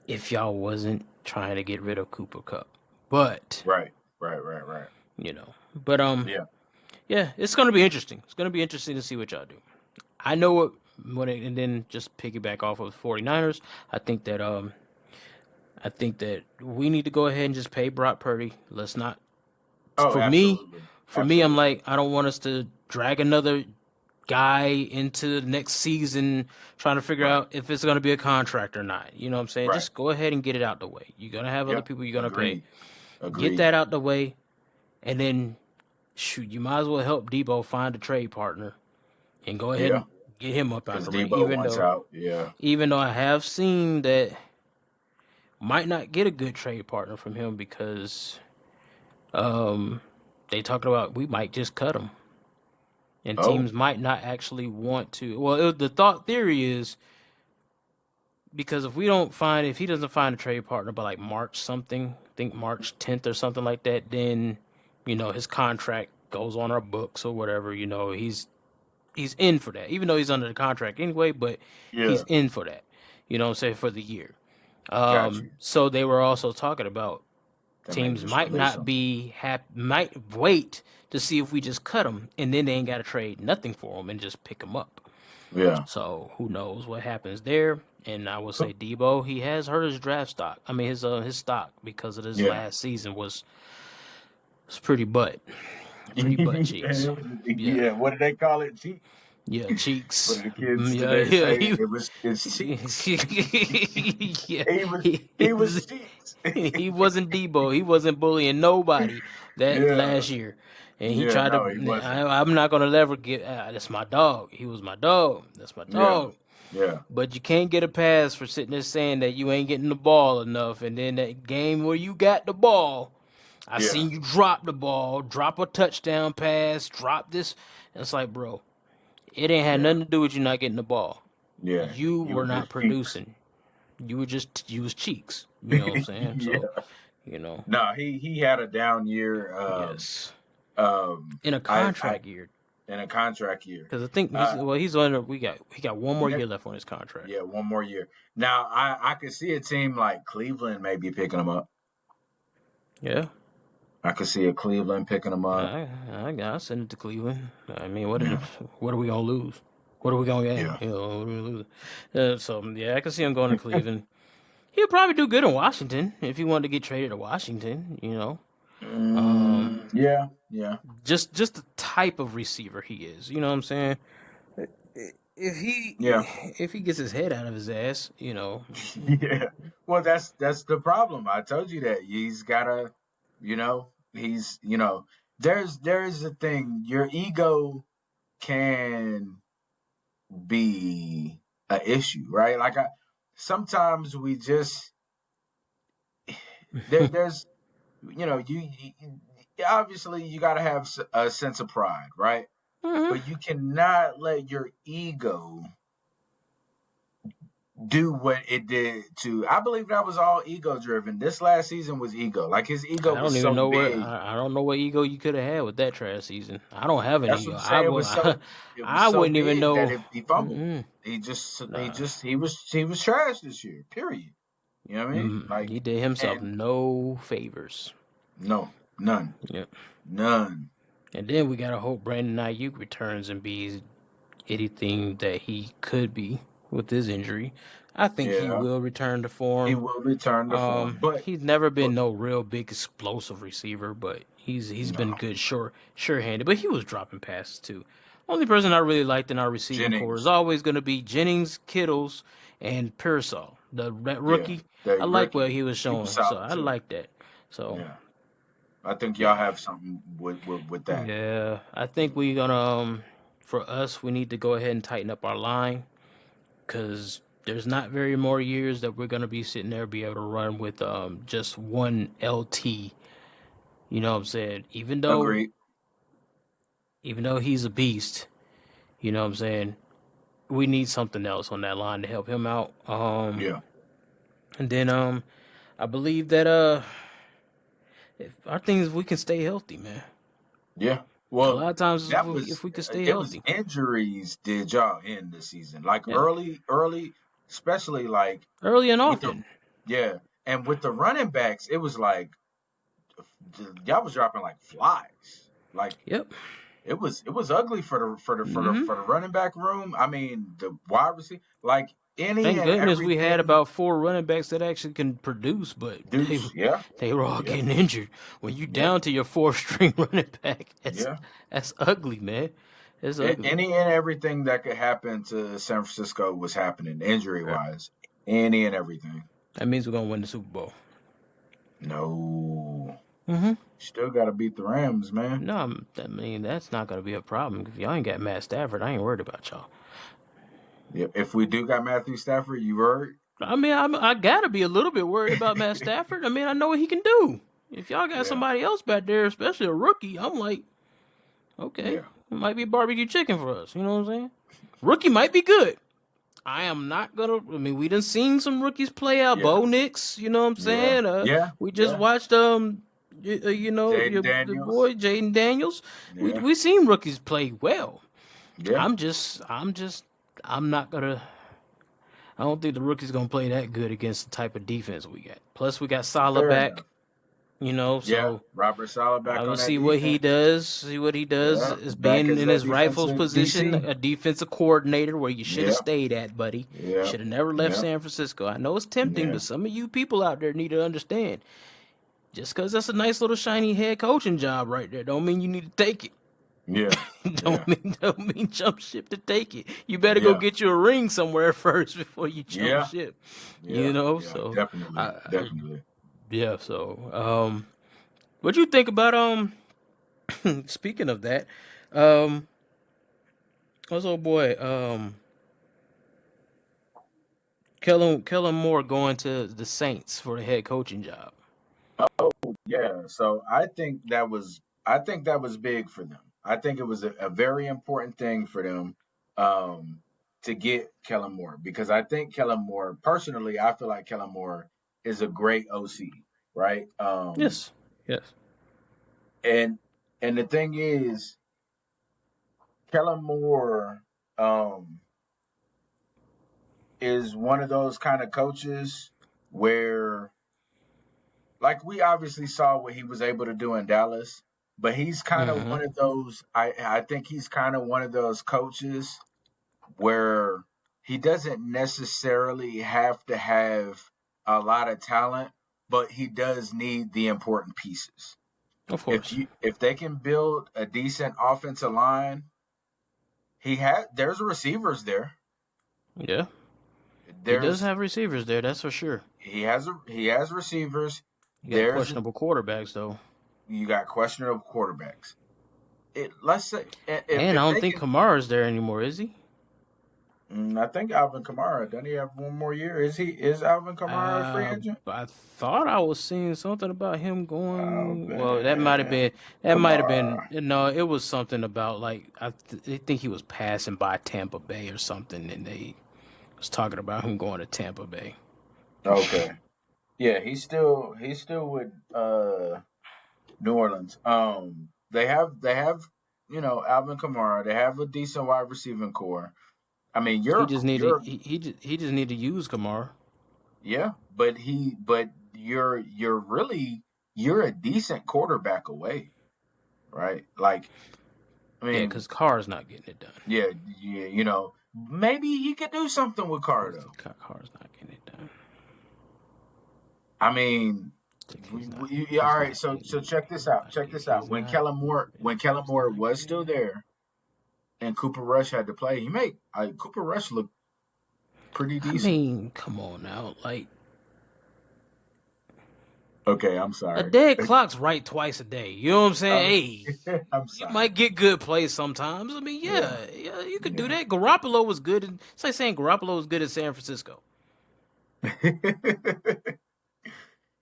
if y'all wasn't trying to get rid of Cooper Cup. But Right. Right. Right. Right. but Yeah. yeah, it's gonna be interesting. It's gonna be interesting to see what y'all do. I know and then just piggyback off of the 49ers, I think that I think that we need to go ahead and just pay Brock Purdy. Let's not Oh, for me absolutely. for me I'm Absolutely. like I don't want us to drag another guy into the next season trying to figure Right. out if it's going to be a contract or not. You know what I'm saying? Right. Just go ahead and get it out the way. You're going to have other Yep. people you're going to pay. Agreed. Get Agreed. that out the way and then shoot, you might as well help Debo find a trade partner and go ahead Yeah. and get him up out Because the way Debo wants out. Yeah. even though I have seen that might not get a good trade partner from him because um they talking about we might just cut him and Oh. teams might not actually want to. Well, the thought theory is because if he doesn't find a trade partner by like March something, I think March 10th or something like that, then his contract goes on our books or whatever. He's in for that, even though he's under the contract anyway. But he's Yeah. in for that. You know what I'm saying, for the year. Got you. So they were also talking about Then maybe teams just might release not him. be might wait to see if we just cut them, and then they ain't got to trade nothing for them and just pick them up. Yeah. So who knows what happens there? And I will say Debo, he has hurt his draft stock. I mean his stock because of his Yeah. last season was pretty butt cheeks. Yeah, Yeah. What do they call it? Cheeks. yeah, What cheeks. do the kids Yeah, today yeah, say? It's cheeks. yeah. He was He, he was cheeks. he wasn't Debo. He wasn't bullying nobody that Yeah. last year. And he Yeah. tried No, he to. wasn't. I'm not gonna ever get. That's my dog. He was my dog. That's my Yeah. dog. Yeah. But you can't get a pass for sitting there saying that you ain't getting the ball enough. And then that game where you got the ball, I Yeah. seen you drop the ball, drop a touchdown pass, drop this. And it's like, bro, it ain't had Yeah. nothing to do with you not getting the ball. Yeah. You You were were not just cheeks. producing. You was cheeks. You know what I'm saying? Yeah. So, you know, No, he had a down year. yes. In a I contract year. in a contract year. Because I think Uh, he's on. He got one more ne- year left on his contract. yeah, one more year. Now I could see a team like Cleveland maybe picking him up. Yeah. I could see a Cleveland picking him up. I send it to Cleveland. I mean, Yeah. what are we gonna lose? What are we gonna gain? Yeah. What are we losing? So yeah, I can see him going to Cleveland. He'll probably do good in Washington if he wanted to get traded to Washington. Yeah. Yeah. Just the type of receiver he is. You know what I'm saying? If he Yeah. if he gets his head out of his ass, Yeah. Well, that's the problem. I told you that he's gotta, he's, there's a thing. Your ego can be an issue, right? Like sometimes we just there's you obviously you got to have a sense of pride, right? Mhm. But you cannot let your ego do what it did to. I believe that was all ego driven. This last season was ego. Like his ego I don't was even so know what big. I don't know what ego you could have had with that trash season. I don't have an That's what ego. I'm saying. It was so it was I so wouldn't even big that know. he fumbled. Mm-mm, He nah, just he was trash this year. Period. You know what I mean? Like, he did himself and no favors. no, none, Yep. none. And then we gotta hope Brandon Ayuk returns and be anything that he could be with his injury. I think he Yeah, will return to he form. will return to form, He's never but been no real big explosive receiver, but he's no, been good, sure-handed. But he was dropping passes too. Only person I really liked in our receiving core is Jennings. always going to be Jennings, Kittles, and Pearsall, that Yeah, rookie. I that like what Ricky, he was he was showing, so solid I too. like that. So Yeah, I think y'all yeah, have something with that. yeah. I think we gonna for us, we need to go ahead and tighten up our line because there's not very more years that we're gonna be sitting there be able to run with just one LT. You know what I'm saying? Agreed. Even though he's a beast, you know what I'm saying? We need something else on that line to help him out. Yeah, And then I believe that if our thing is we can stay healthy, man. yeah. A Well, lot of times that if was we can stay it. Was healthy. injuries did y'all in the season? Like Yeah. early, especially like Early and with the often. yeah, and with the running backs, it was like y'all was dropping like flies. Like Yep. it was ugly for the running back room. I mean, the wide receiver, like any Thank and goodness we had everything. about four running backs that actually can produce, but Deuce, yeah, they were all yeah, getting injured. When you yeah, down to your fourth string running back, yeah. that's ugly, man. It's ugly. Any and everything that could happen to San Francisco was happening injury Yeah. wise. Any and everything. That means we're gonna win the Super Bowl. No, Mm-hmm. still got to beat the Rams, man. No, I mean that's not gonna be a problem. If y'all ain't got Matt Stafford, I ain't worried about y'all. Yep. If we do got Matthew Stafford, you heard. I mean, I gotta be a little bit worried about Matt Stafford. I mean, I know what he can do. If y'all got Yeah, somebody else back there, especially a rookie, I'm like, okay, yeah, it might be barbecue chicken for us. You know what I'm saying? Rookie might be good. I am not gonna. I mean, we done seen some rookies play out. yeah, Bo Nix, you know what I'm yeah, saying? yeah, We just yeah. watched you know, Jaden your the Daniels. boy Jaden Daniels. Yeah, We seen rookies play well. yeah. I'm not gonna. I don't think the rookie's gonna play that good against the type of defense we got. Plus, we got Salah Fair back, enough. you know, Yeah, so Robert Saleh I back will on that see what he defense. does. See what he does Yeah, as back being as in a his rightful defensive position, DC. a defensive coordinator, where you should have Yeah, stayed at, buddy. yeah, Should have never left yeah, San Francisco. I know it's tempting, yeah, but some of you people out there need to understand. Just because that's a nice little shiny head coaching job right there, don't mean you need to take it. yeah, yeah, Don't mean jump ship to take it. You better go yeah, get you a ring somewhere first before you jump yeah, ship. You yeah, know, yeah. so Definitely, definitely. yeah. So what you think about speaking of that, um, what's old boy Kellen Moore going to the Saints for the head coaching job? Yeah. So I think that was big for them. I think it was a very important thing for them um, to get Kellen Moore because I think Kellen Moore personally, I feel like Kellen Moore is a great OC, right? Yes, yes. And and the thing is, Kellen Moore um, is one of those kind of coaches where, like, we obviously saw what he was able to do in Dallas, but he's kind of Mm-hmm. one of those. I think he's kind of one of those coaches where he doesn't necessarily have to have a lot of talent, but he does need the important pieces. Of course. If they can build a decent offensive line, there's receivers there. Yeah, he does There's have receivers there. That's for sure. he has receivers. You got There's questionable quarterbacks though, You got questionable quarterbacks. Let's say and I if don't they think can. Kamara's there anymore, is he? I think Alvin Kamara. Doesn't he have one more year? Is Alvin Kamara a free agent? I thought I was seeing something about him going. Well, Alvin that might have been. Kamara. No, it was something about like I think he was passing by Tampa Bay or something, and they was talking about him going to Tampa Bay. Okay. Yeah, he's still with New Orleans. They have Alvin Kamara. They have a decent wide receiving core. I mean, He you're just need to you're he just need to use Kamara. yeah, but you're really you're a decent quarterback away, right? Like, I Yeah, mean, because Carr's not getting it done. yeah, yeah, maybe he could do something with Cardo. Carr's not getting it done. I mean, He's not. all He's right. not So getting. check this out. Check this out. He's not. When Kellen He's Moore not was getting still it. there and Cooper Rush had to play, Cooper Rush looked pretty I decent. mean, come on now. Like Okay, I'm a sorry. dead clock's right twice a day. You know what I'm saying? Uh, Hey, I'm you sorry. might get good plays sometimes. I mean, Yeah, yeah, you could do yeah. that. Garoppolo was good. It's like saying Garoppolo was good in San Francisco.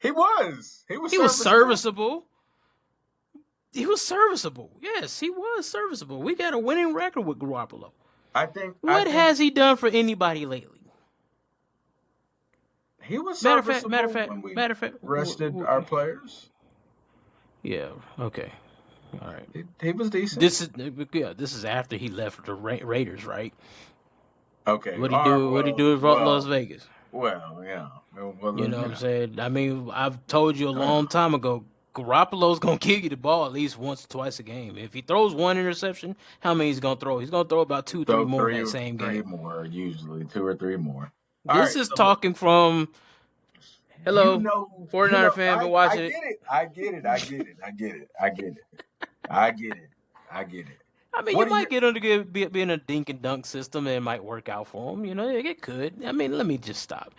He was. He was He was serviceable. serviceable. He was serviceable. Yes, he was serviceable. We got a winning record with Garoppolo. I think. I What think has he done for anybody lately? he was Matter of fact, matter of serviceable fact, when we matter of fact. rested our players. Yeah. Okay. All right. He was decent. This is after he left the Raiders, right? Okay. What he All right. do? What he do in Las Well. Vegas? Well. Yeah. You Well. know what I'm saying? I mean, I've told you a Yeah. long time ago. Garoppolo's gonna give you the ball at least once or twice a game. If he throws one interception, how many he's gonna throw? He's gonna throw about two, three So more in that same three game. more usually, two or three more. All This right. is So look, talking from you hello, know, you 49er know. fan, been I watching get it. it. I get it. I get it. I get it. I get it. I get it. I get it. I mean, What you do you? might get him to be in a dink and dunk system, and it might work out for him. You know, it could. I mean, let me just stop.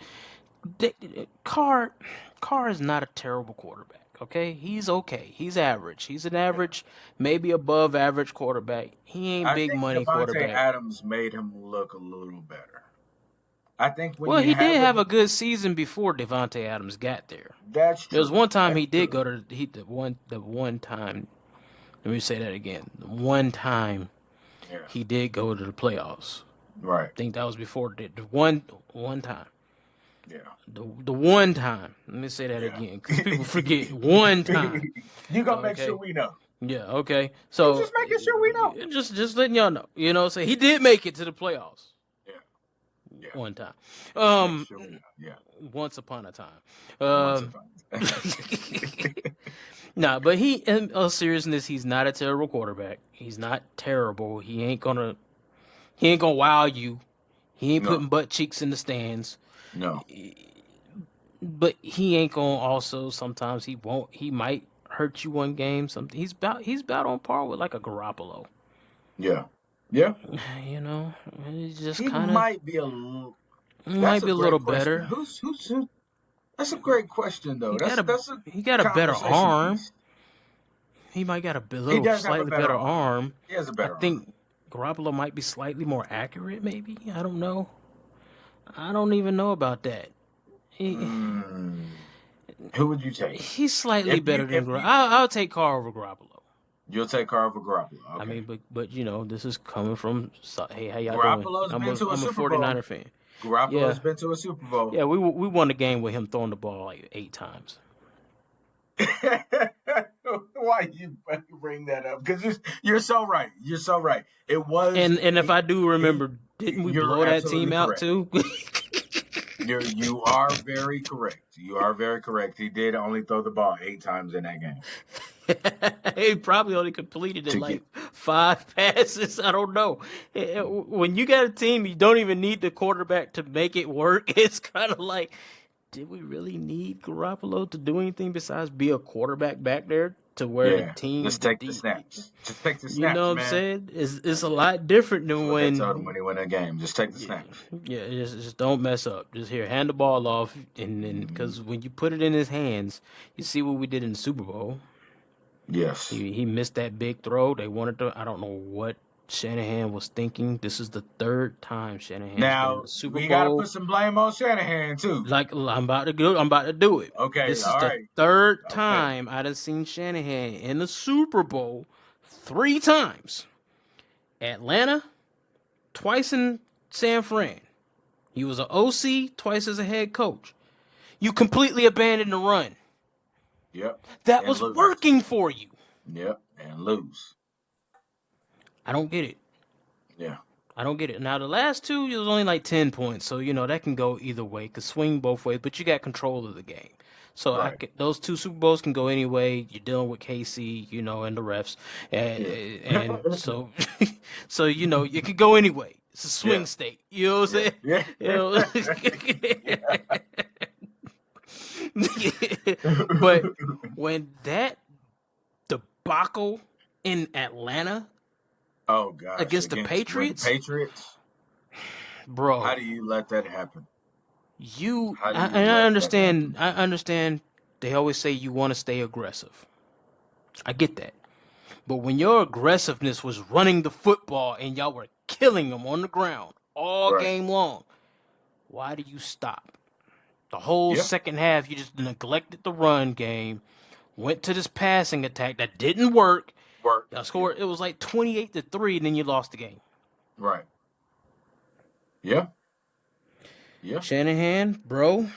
Carr, Carr is not a terrible quarterback. Okay, he's okay. He's average. He's an Yeah. average, maybe above average quarterback. He ain't I big think money Devontae quarterback. Adams made him look a little better. I think when Well, you he did have a, have a good season before Devontae Adams got there. that's There was true. one time That's he did true. go to the one time. Let me say that again. The one time Yeah. he did go to the playoffs. Right. I think that was before the one time. Yeah. The one time. Let me say that Yeah. again because people forget one time. You gonna make sure Okay. we know. Yeah. Okay. You So just making sure we know. just letting y'all know. You know, so he did make it to the playoffs Yeah. Yeah. one time. Just make sure we know. Yeah. Once upon a time. Once Um. upon a time. Nah, but in all seriousness, he's not a terrible quarterback. He's not terrible. He ain't gonna wow you. He ain't No. putting butt cheeks in the stands. No. But he ain't gonna also sometimes he won't he might hurt you one game. Something he's about on par with like a Garoppolo. Yeah. Yeah. You know, he's just He kind of might be a. he That's might a be a little great question. better. Who? That's a great question though. He got That's a a better conversation arm. piece. He might got a He little does have a slightly better better arm. arm. He has a I better arm. think Garoppolo might be slightly more accurate. Maybe I don't know. I don't even know about that. He, Mm. Who would you take? he's slightly If you better than if Garoppolo. you I'll take Carr over Garoppolo. you'll take Carver Garoppolo. I Okay. mean, but you know, this is coming from hey, how y'all doing? Garoppolo's been to a I'm a Super Bowl. 49er fan. Yeah, Garoppolo's been to a Super Bowl. yeah, we won the game with him throwing the ball like 8 times. Why you bring that up? Because you're so right. You're so right. It was. And if I do He, remember, didn't we you're blow that team absolutely out correct. too? You are very correct. You are very correct. He did only throw the ball 8 times in that game. He probably only completed it To like get 5 passes. I don't know. When you got a team, you don't even need the quarterback to make it work. It's kind of like, did we really need Garoppolo to do anything besides be a quarterback back there to where the yeah, team, just take the snaps. Just take the you know snaps, what I'm man. saying? It's a lot different That's than what they told him when, when he won that game. Just take the yeah, snaps. yeah, just don't mess up. Just here, hand the ball off, and then Mhm. because when you put it in his hands, you see what we did in the Super Bowl. Yes. He missed that big throw. They wanted to. I don't know what Shanahan was thinking. This is the 3rd time Shanahan's been in Now the Super we got to put Bowl. some blame on Shanahan too. Like I'm about to go. I'm about to do it. Okay. This is All the right. 3rd Okay. time I done seen Shanahan in the Super Bowl. 3 times. Atlanta, twice in San Fran. He was an OC twice as a head coach. You completely abandoned the run. Yep. That And was lose. working for you. Yep. And lose. I don't get it. Yeah. I don't get it. Now, the last two, it was only like 10 points. So, that can go either way. Could swing both ways, but you got control of the game. So, Right. those two Super Bowls can go any way. You're dealing with KC, and the refs. And, Yeah. and so, so, it could go anyway. It's a swing Yeah. state. You know what I'm Yeah. saying? Yeah. You know? Yeah. But when that debacle in Atlanta Oh gosh, against the against with the Patriots, Patriots, how bro, do you let that happen? How do you and I let that understand. happen? I understand. They always say you want to stay aggressive. I get that. But when your aggressiveness was running the football and y'all were killing them on the ground all Right. game long, why do you stop? The whole Yeah. second half, you just neglected the run game, went to this passing attack that didn't work. Work. Y'all Yeah. scored. It was like 28-3, and then you lost the game. Right. Yeah. Yeah. Shanahan, bro,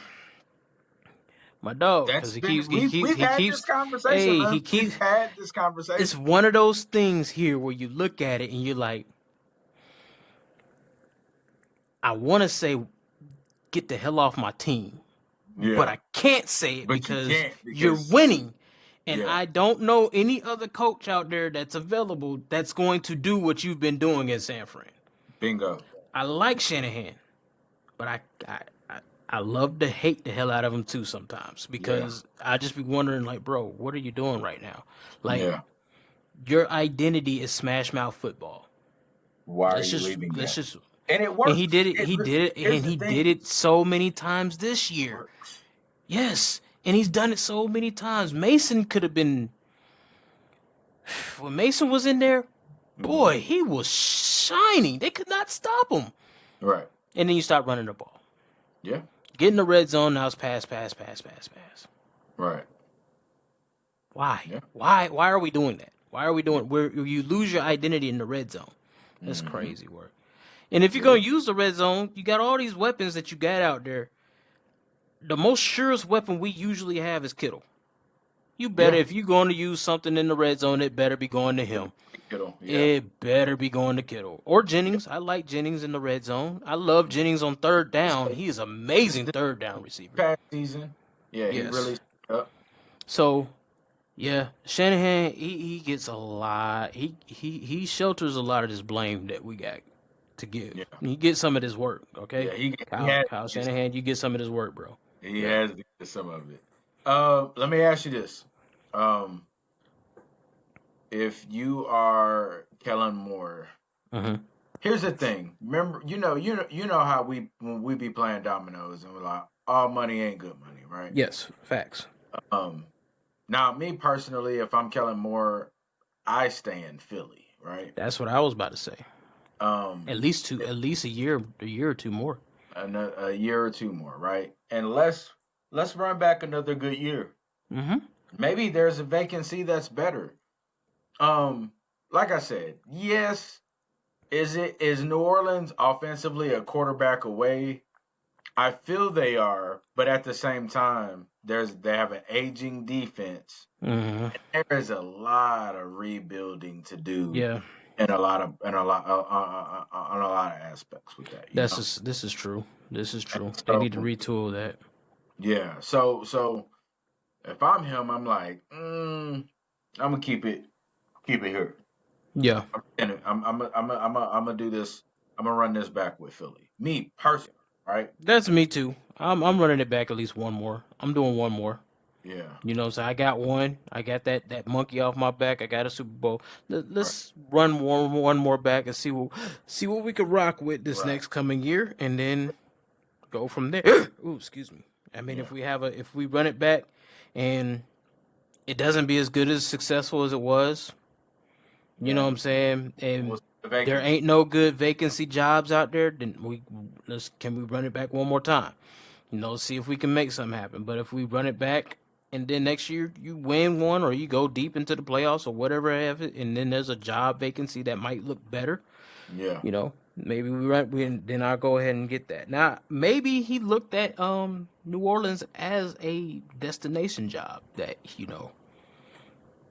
my dog, because That's been we've had this conversation, hey, man. he We've keeps. had this It's conversation. one of those things here where you look at it and you're like, I want to say, get the hell off my team, but Yeah. I can't say it But you because can't you're because winning. And yeah, I don't know any other coach out there that's available that's going to do what you've been doing in San Fran. bingo. I like Shanahan, but I love to hate the hell out of him too sometimes Yeah. because I just be wondering, like, bro, what are you doing right now? Like, Yeah. your identity is smash mouth football. Why are Let's you just leaving let's that? just And it and he works. did it. He did it, Here's and the he did thing. it so many times this It year. works. Yes, and he's done it so many times. Mason could have been when Mason was in there. Hmm. Boy, he was shining. They could not stop him. Right. And then you stop running the ball. Yeah. Get in the red zone. Now it's pass, pass, pass, pass, pass. Right. Why? Yeah. Why are we doing that? Why are we Yeah. doing where you lose your identity in the red zone? That's Hmm. crazy work. And if you're It gonna is. use the red zone, you got all these weapons that you got out there. The most surest weapon we usually have is Kittle. You better Yeah. if you're going to use something in the red zone, it better be going to him. Kittle. Yeah. It better be going to Kittle or Jennings. I like Jennings in the red zone. I love Yeah. Jennings on third This down. He is amazing this third down receiver. past season, yeah, he Yes. really stepped up. So yeah, Shanahan he gets a lot. He shelters a lot of this blame that we got to give. Yeah. You get some of this work, okay? Yeah. He Kyle has Kyle to get Shanahan, you get some of this work, bro. he Yeah. has to get some of it. Let me ask you this. Um, if you are Kellen Moore, Mm-hmm. here's the thing. Remember, you know how we when we be playing dominoes and we're like, all money ain't good money, right? Yes, facts. Um, now me personally, if I'm Kellen Moore, I stay in Philly, right? That's what I was about to say. Um, At least a year or two more. a year or two more, right? And let's run back another good year. Mm-hmm. Maybe there's a vacancy that's better. Um, like I said, yes, is New Orleans offensively a quarterback away? I feel they are, but at the same time, they have an aging defense. Mm-hmm. There is a lot of rebuilding to do, Yeah, and on a lot of aspects with that, you know. this is true. This is And true. They so need to retool that. yeah, so if I'm him, I'm like, I'm gonna keep it here. Yeah, I'm gonna do this. I'm gonna run this back with Philly. Me personally, right? that's me too. I'm running it back at least one more. I'm doing one more. Yeah, So I got one. I got that monkey off my back. I got a Super Bowl. right, Let's run one more back and see what we could rock with this right. next coming year, and then go from there. Ooh, excuse me. I mean, Yeah, if we run it back, and it doesn't be as good as successful as it was, you know what then I'm saying? And what's the there vacancy? ain't no good vacancy jobs out there. Then can we run it back one more time? See if we can make something happen. But if we run it back and then next year you win one or you go deep into the playoffs or whatever have it, and then there's a job vacancy that might look better, Yeah. Maybe then I'll go ahead and get that. Now, maybe he looked at New Orleans as a destination job that,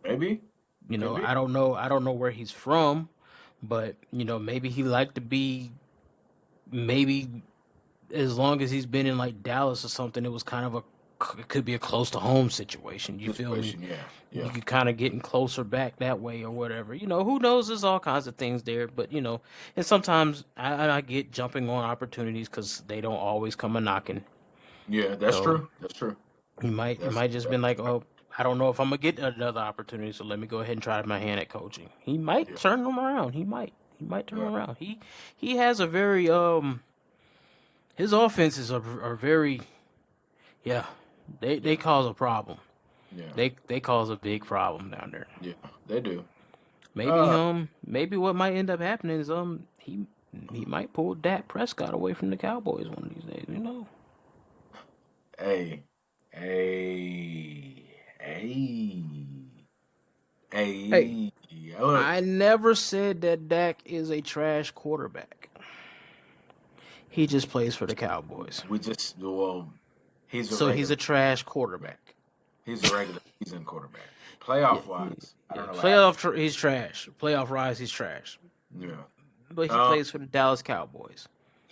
Maybe. Could be. I don't know where he's from, but maybe he liked to be, maybe as long as he's been in like Dallas or something, it was kind of it could be a close to home situation. You feel me? Situation. Yeah. You Yeah. could kind of getting closer back that way or whatever. Who knows? There's all kinds of things there, but and sometimes I get jumping on opportunities because they don't always come a knocking. Yeah. That's So true. That's true. he That's might just been like, oh, I don't know if I'm gonna get another opportunity, so let me go ahead and try my hand at coaching. He might yeah. turn them around. He might turn Yeah. around. He has a very his offenses are very, yeah, they Yeah. cause a problem. Yeah. They cause a big problem down there. Yeah. They do. Maybe Uh. maybe what might end up happening is he might pull Dak Prescott away from the Cowboys one of these days. Hey. Hey. Hey. Hey, Hey. Look. I never said that Dak is a trash quarterback. He just plays for the Cowboys. We just well. He's a So he's regular. a trash quarterback. He's a regular season quarterback. Yeah, Playoff wise, I don't know what happened. he's trash. Playoff rise, he's trash. Yeah. But he Um. plays for the Dallas Cowboys.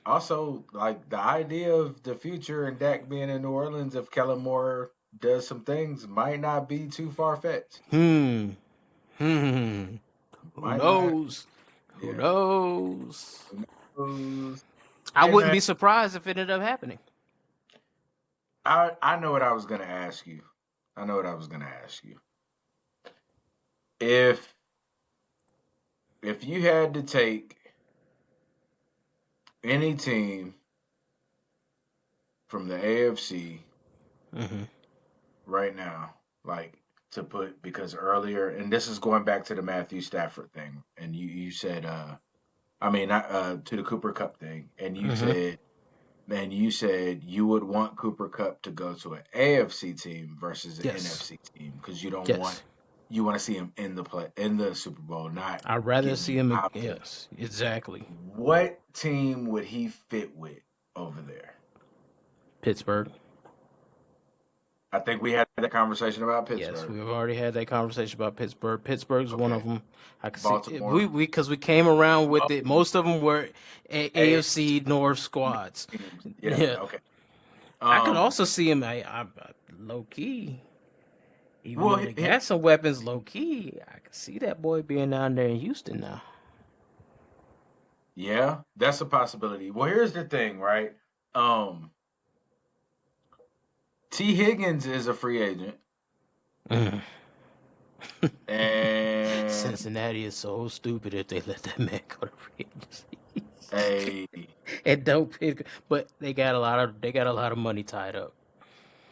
Also, like the idea of the future and Dak being in New Orleans if Kellen Moore does some things might not be too far fetched. Hmm. Hmm. Who Might not. knows? Who Yeah. knows? Who knows? I Hey wouldn't man, be surprised if it ended up happening. I know what I was gonna ask you. I know what I was gonna ask you. If you had to take any team from the AFC Hmm. right now, like to put because earlier, and this is going back to the Matthew Stafford thing, and you said I mean, not to the Cooper Cup thing, and you Hmm. said, man, you said you would want Cooper Cup to go to an AFC team versus an Yes. NFC team because you don't want Yes. you want to see him in the Super Bowl, not I'd rather getting see him him. out there. Yes. Exactly. What team would he fit with over there? Pittsburgh. I think we had that conversation about Yes, Pittsburgh. we've already had that conversation about Pittsburgh. Pittsburgh's one of Okay, them. I can see we Baltimore. because we came around with it. Oh, Most of them were AFC AFC North squads. teams. Yeah. Yeah, Okay. I could Um. also see him. Low key, even Well, though they got some weapons. Low key, I could see that boy being down there in Houston now. yeah, that's a possibility. Well, here's the thing, right? Um. T. Higgins is a free agent, Mm. and Cincinnati is so stupid if they let that man go to free agency. a And don't pick, but they got a lot of money tied up.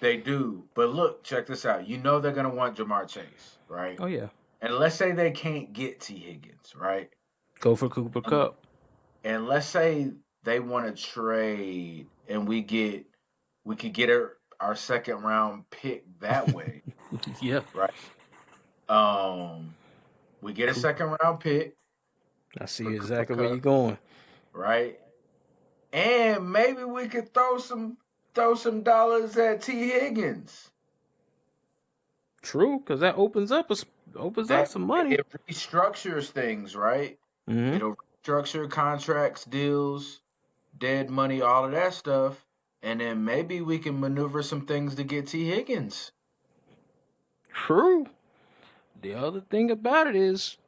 they do. But look, check this out. You know they're gonna want Jamar Chase, right? Oh yeah, And let's say they can't get T. Higgins, right? go for Cooper And, Cup. and let's say they want to trade, and we could get our second round pick that way, Yeah, right? Um, we get a Cooper. second round pick I see for Cooper exactly where you're Cup, going. right? And maybe we could throw some dollars at T. Higgins. True, because that opens up That some money. it restructures things, right? Mm-hmm. It'll restructure contracts, deals, dead money, all of that stuff, and then maybe we can maneuver some things to get T. Higgins True. The other thing about it is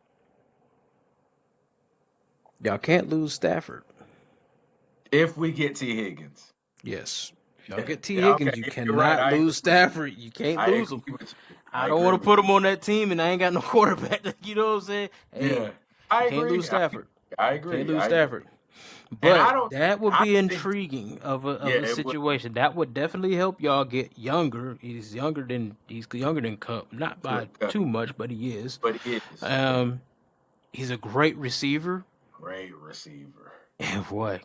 y'all can't lose Stafford. if we get T. Higgins. Yes. If y'all get T. Yeah, okay, Higgins, you you're right. cannot I lose agree with you. Stafford. You can't I lose him. agree with you. I I don't agree want to with put you. him on that team, and I ain't got no quarterback. You know what I'm saying? Yeah, Hey, you I can't lose agree. Stafford. I Can't agree. lose I agree. Stafford. And I But don't that think would I be think intriguing of yeah, a it would. situation. That would definitely help y'all get younger. He's younger than Cup, not by Look, too much, but he is. but it is. But it Um, he's a great receiver. great receiver. And what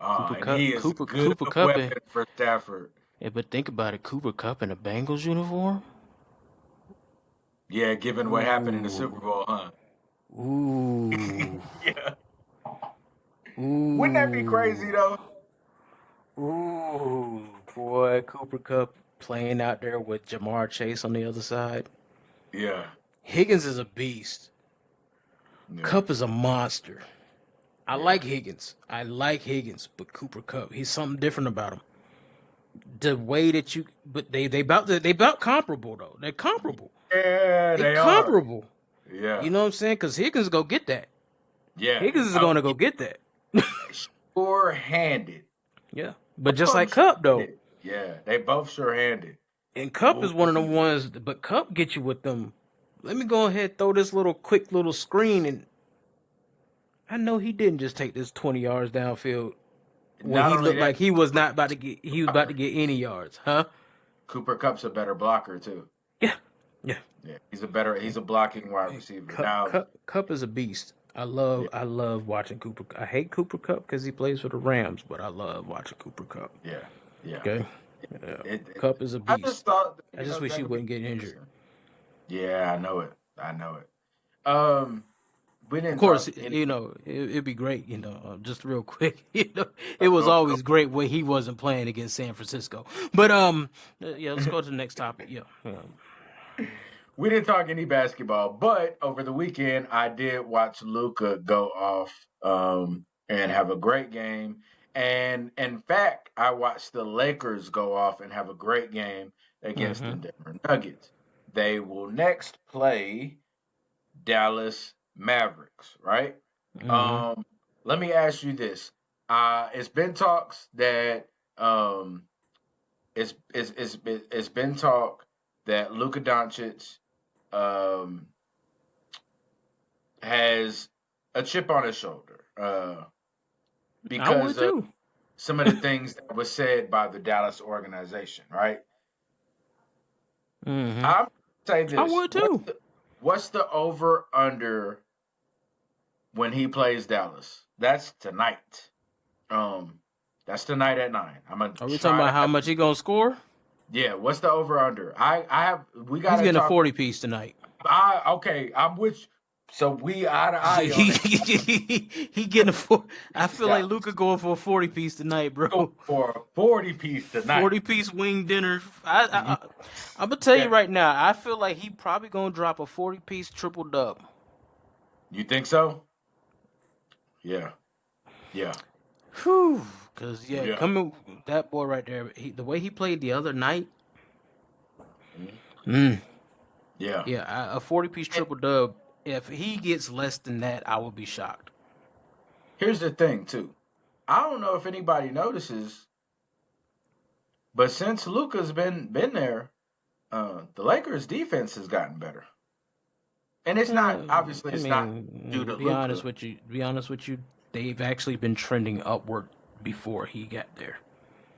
Ah, Cooper and Cup, he is a Cooper good Cooper Cup, weapon for Stafford. but think about it, Cooper Cup in a Bengals uniform. Yeah, given what happened in the Super Ooh, Bowl, huh? ooh, Yeah. Wouldn't that be crazy Ooh. though? Ooh. Boy, Cooper Cup playing out there with Jamar Chase on the other side. Yeah, Higgins is a beast. yeah, Cup is a monster. I yeah. like Higgins. I like Higgins, but Cooper Cup, he's something different about him. The way that you, but they about comparable though. They're comparable. Yeah, They they are. comparable. Yeah, You know what I'm saying? Because Higgins go get that. yeah. Higgins is Oh, going to yeah. go get that. Sure-handed. Yeah, but Both just of them like Cup though, sure-handed. Yeah, they both sure-handed. and Cup Ooh, is one of the ones. But Cup get you with them. Let me go ahead throw this little quick little screen, and I know he didn't just take this 20 yards downfield when not he only looked that, like he was not about to get. He was about to blocker. get any yards, huh? Cooper Cup's a better blocker too. Yeah, yeah. Yeah, he's a blocking wide Hey, receiver. Cup, Now, Cup, Cup is a beast. yeah, I love watching Cooper. I hate Cooper Cup because he plays for the Rams, but I love watching Cooper Cup. yeah, yeah. Okay, yeah. It Cup is a I just beast. thought that, I just wish that he could be wouldn't get injured. interesting. Yeah, I know it. I know it. We Of didn't course, talk any it'd be great. Just real quick. It was go. always great when he wasn't playing against San Francisco. But yeah. Let's go to the next topic. Yeah, yeah. We didn't talk any basketball, but over the weekend I did watch Luka go off and have a great game. And in fact, I watched the Lakers go off and have a great game against the Mm-hmm. Denver Nuggets. They will next play Dallas Mavericks, right? Mm-hmm. Um, Let me ask you this. It's been talks that um, it's been talk that Luka Doncic um, has a chip on his shoulder I would because of too. some of the things that was said by the Dallas organization, right? Mm-hmm. I'm say I this: would too. what's the over under when he plays Dallas? That's tonight. Um, that's tonight at 9. I'm gonna Are we talking try to about how have. much he gonna score? Yeah, what's the over under? I have. We He's gotta getting a talk. 40 piece tonight. Okay. I'm with. So we eye to eye on he, that. he getting a four. I feel like Dallas. Luca going for a 40 piece tonight, Go bro. for a 40 piece tonight. 40-piece wing dinner. I'm gonna tell you Yeah. right now. I feel like he probably gonna drop a 40-piece triple dub. You think so? Yeah. Yeah. Whew. Cause yeah, Yeah. coming that boy right there. The way he played the other night. Mhm. Mm, Yeah. yeah, a 40-piece And triple dub. If he gets less than that, I will be shocked. here's the thing, too. I don't know if anybody notices, but since Luca's been there, the Lakers' defense has gotten better, and it's not obviously I it's not due mean, to Luca. be honest with you, they've actually been trending upward before he got there.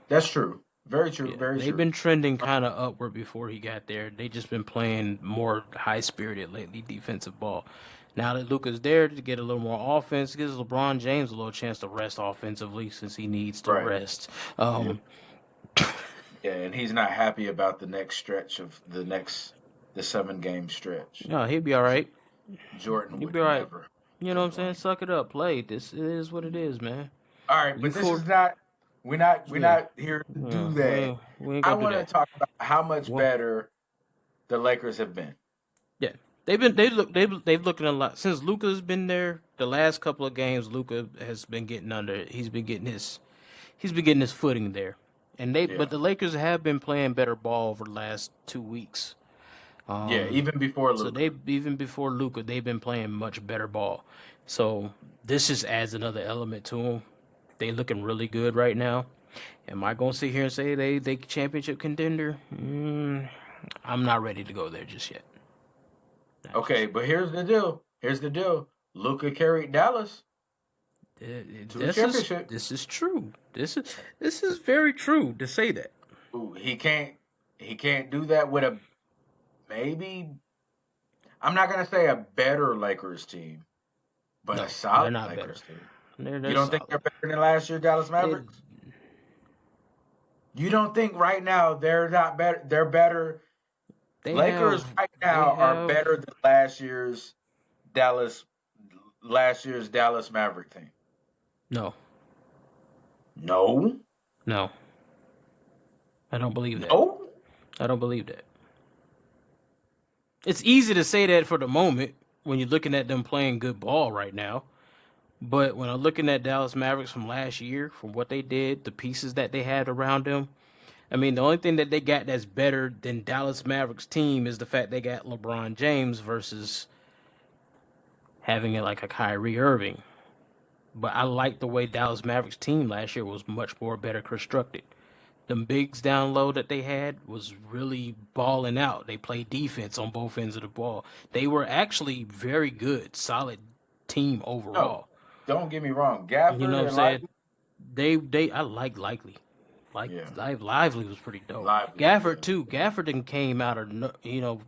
That's true. Very true. Yeah, Very they've true. been trending kind of upward before he got there. They just been playing more high spirited lately, defensive ball. Now that Luca's there to get a little more offense, gives LeBron James a little chance to rest offensively since he needs to Right. rest. Yeah. Um, Yeah. And he's not happy about the next stretch of the 7 game stretch. no, he'll be all J- right. Jordan He'll would be all right. never You know what I'm saying? complain. Suck it up, play. This is what it is, man. All right, You but this for is not we're yeah, not here to yeah. do that. We ain't I gonna do want to that. talk about how much Well, better the Lakers have been. yeah, they've looking a lot since Luca's been there. The last couple of games, Luca has been getting under. He's been getting his footing there, and Yeah. but the Lakers have been playing better ball over the last 2 weeks. Yeah, Um, even before so Luca. they even before Luca, they've been playing much better ball. So this just adds another element to them. They looking really good right now. Am I gonna sit here and say they championship contender? I'm not ready to go there just yet. Not just Okay, but here's the deal. Here's the deal. Luca carried Dallas to a championship. this is true. This is very true to say that. Ooh, he can't do that with a maybe I'm not gonna say a better Lakers team, but a No, they're solid not better. Lakers team. You They're don't think they're solid. better than last year Dallas They Mavericks? You don't think right now they're not better? They're better. they Lakers have right they now are have better than Dallas last year's Dallas Maverick team. no. No, No, I don't believe that. no. I don't believe that. It's easy to say that for the moment when you're looking at them playing good ball right now. But when I'm looking at Dallas Mavericks from last year, from what they did, the pieces that they had around them, I mean, the only thing that they got that's better than Dallas Mavericks team is the fact they got LeBron James versus having it like a Kyrie Irving. But I like the way Dallas Mavericks team last year was much more better constructed. Them bigs down low that they had was really balling out. They played defense on both ends of the ball. They were actually very good, solid team No, overall. don't get me wrong. You know Gafford what I'm and saying? Lively, They I like Likely. Like yeah, Lively was pretty dope. Lively, Gafford yeah, too. Gafford then came out of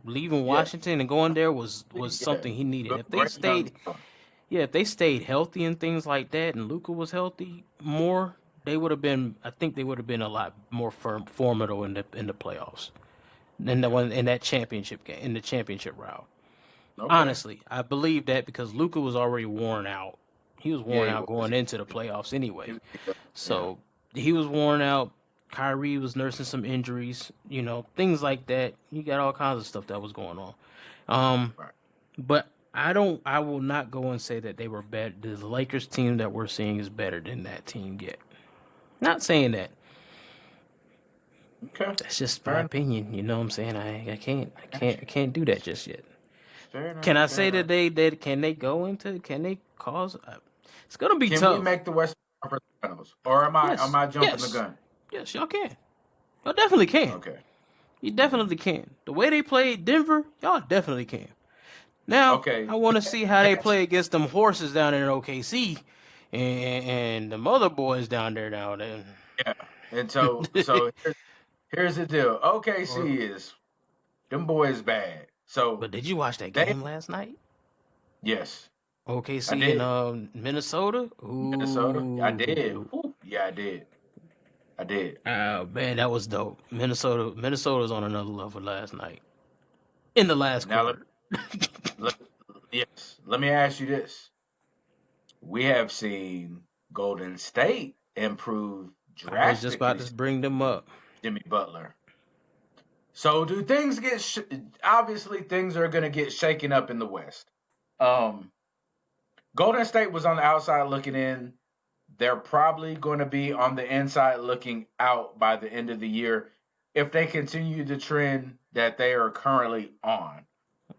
leaving yeah, Washington and going there was yeah. something he needed. If they Great young stayed, talent. yeah, if they stayed healthy and things like that, and Luka was healthy more, they would have been. I think they would have been a lot more formidable in the playoffs than the Yeah. one in that championship game in the championship route. Okay. Honestly, I believe that because Luka was already worn out. He was Yeah, worn he out was. going into the He, playoffs he anyway. was beat up. Yeah. So he was worn out. Kyrie was nursing some injuries, things like that. You got all kinds of stuff that was going on. Um, Right. but I will not go and say that they were better. The Lakers team that we're seeing is better than that team yet. Not saying that. Okay. That's just my Fair enough. opinion. You know what I'm saying? I can't I Got can't I can't do that just yet. Fair Can enough. I Fair say that enough. can they cause? It's gonna be Can we tough. make the Western Conference Finals, or am Yes, I jumping the yes, gun? yes. Y'all can. Y'all definitely can. Okay. You Okay. definitely can. The way they played Denver, y'all definitely can. Now Okay. I want to see how they That's play against them horses down there in OKC and the mother boys down there now. Then, yeah. And so here's the deal. or, OKC is them boys bad. So but did you watch that they game last night? yes, I OKC and did. Minnesota. Minnesota. I did. Ooh, Whew. Yeah, I did. I did. oh man, that was dope. Minnesota's on another level last night in the last Now quarter. let, yes. Let me ask you this. We have seen Golden State improve I was just about drastically to since bring them up. Jimmy Butler. So do things get obviously things are going to get shaken up in the West. Um Golden State was on the outside looking in. They're probably going to be on the inside looking out by the end of the year if they continue the trend that they are currently on.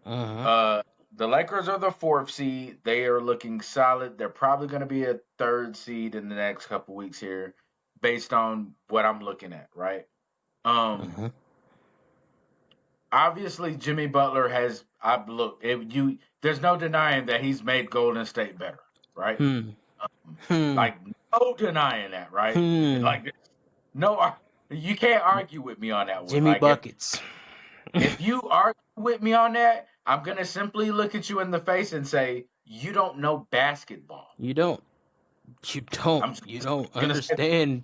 Uh-huh. Uh, the Lakers are the fourth seed. They are looking solid. They're probably going to be a third seed in the next couple weeks here, based on what I'm looking at. Right. Um. Uh-huh. Obviously, Jimmy Butler has. I look. If you, there's no denying that he's made Golden State better. Right. Hmm. Um, Hmm. like no denying that. Right. Hmm. Like no. You can't argue with me on that one. Jimmy Like buckets. if you argue with me on that, I'm gonna simply look at you in the face and say you don't know basketball. You don't. You don't. I'm just You don't gonna say that, understand.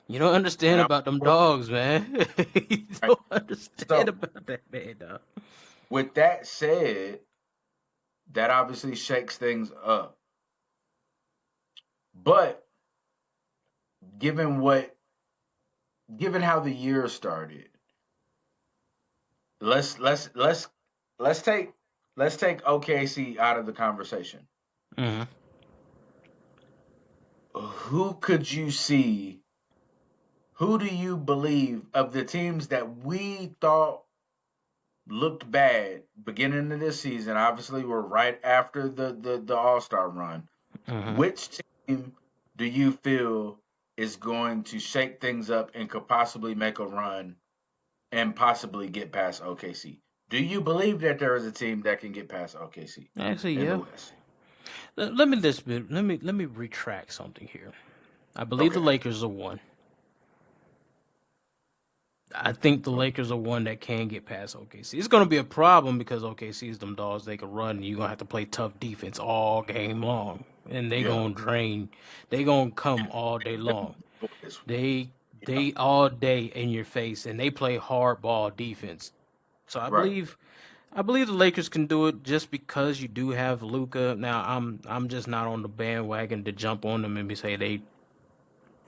You don't and understand I'm about them gonna go dogs, man. You right. don't understand So about that man, dog. with that said, that obviously shakes things up. But given what, given how the year started, let's let's let's let's take let's take OKC out of the conversation. Mm-hmm. Who could you see? Who do you believe of the teams that we thought looked bad beginning of this season? Obviously, we're right after the All Star run. Mm-hmm. Which team do you feel is going to shake things up and could possibly make a run and possibly get past OKC? Do you believe that there is a team that can get past OKC Actually, in the yeah. West? Let me retract something here. I believe the Okay. Lakers are one. I think the Okay. Lakers are one that can get past OKC. It's going to be a problem because OKC is them dogs. They can run. And you're going to have to play tough defense all game long. And they Yeah. going to drain. They going to come all day long. Boys. They Yeah. they all day in your face and they play hard ball defense. So Right. I believe the Lakers can do it just because you do have Luka. Now I'm just not on the bandwagon to jump on them and say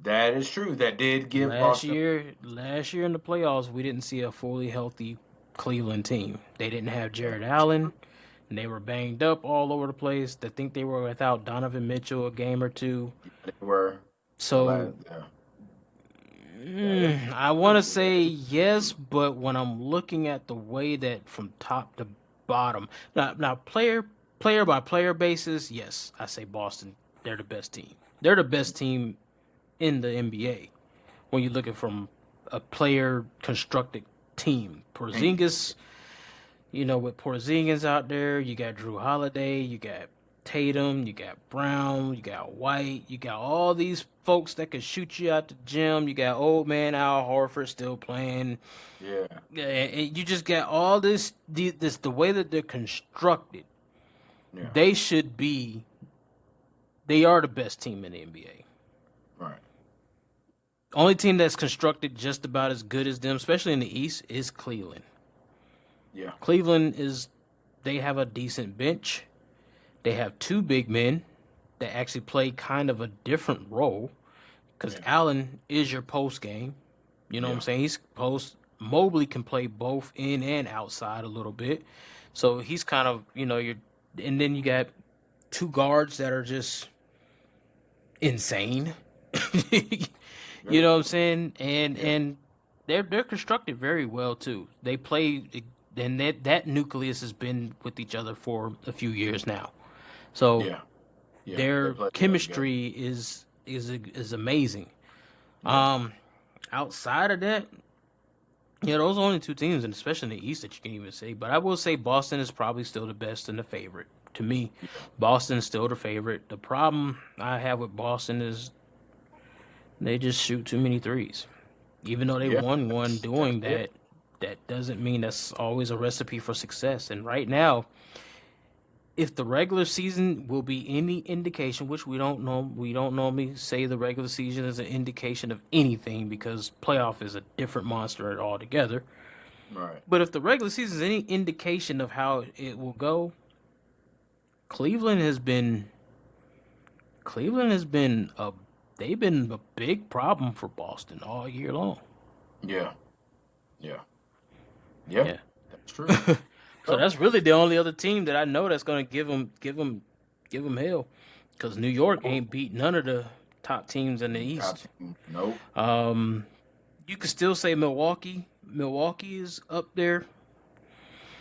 That is true. That did give Last Boston. year, last year in the playoffs, we didn't see a fully healthy Cleveland team. They didn't have That Jared is Allen. true. And they were banged up all over the place. I think they were without Donovan Mitchell a game or two. They were the last. So Yeah, that is I want to true. That say is yes, true. but when I'm looking at the way that from top to bottom, now player by player basis, yes, I say Boston. They're the best team. They're the best team in the NBA when you're looking from a player constructed team. Team. Porzingis, with Porzingis out there, you got Drew Holiday, you got Tatum, you got Brown, you got White, you got all these folks that could shoot you out the gym. You got old man Al Horford still playing. Yeah, And you just got all this the way that they're constructed. yeah, They should be. They are the best team in the NBA. right. Only team that's constructed just about as good as them, especially in the East, is Cleveland. Yeah, Cleveland is. They have a decent bench. They have two big men that actually play kind of a different role because yeah, Allen is your post game. You know what I'm yeah, saying? He's post. Mobley can play both in and outside a little bit. So he's kind of, and then you got two guards that are just insane. You very know what I'm true. saying? And Yeah, and they're constructed very well too. They play, and that nucleus has been with each other for a few years now. So yeah, yeah. They their play well together. chemistry is amazing. Yeah, Um, Outside of that, yeah, those are only two teams, and especially in the East that you can even say. But I will say Boston is probably still the best and the favorite. To me, yeah, Boston is still the favorite. The problem I have with Boston is they just shoot too many threes. Even though they yeah. won one That's doing it. that, that doesn't mean that's always a recipe for success. And right now, if the regular season will be any indication, which we don't normally say the regular season is an indication of anything because playoff is a different monster altogether. Right. But if the regular season is any indication of how it will go, Cleveland has been Cleveland has been a they've been a big problem for Boston all year long. Yeah, yeah, yeah. Yeah. That's true. So Well, that's really the only other team that I know that's going to give them hell, because New York nope. ain't beat none of the top teams in the Top East. team. Nope. Um, you could still say Milwaukee. Milwaukee is up there.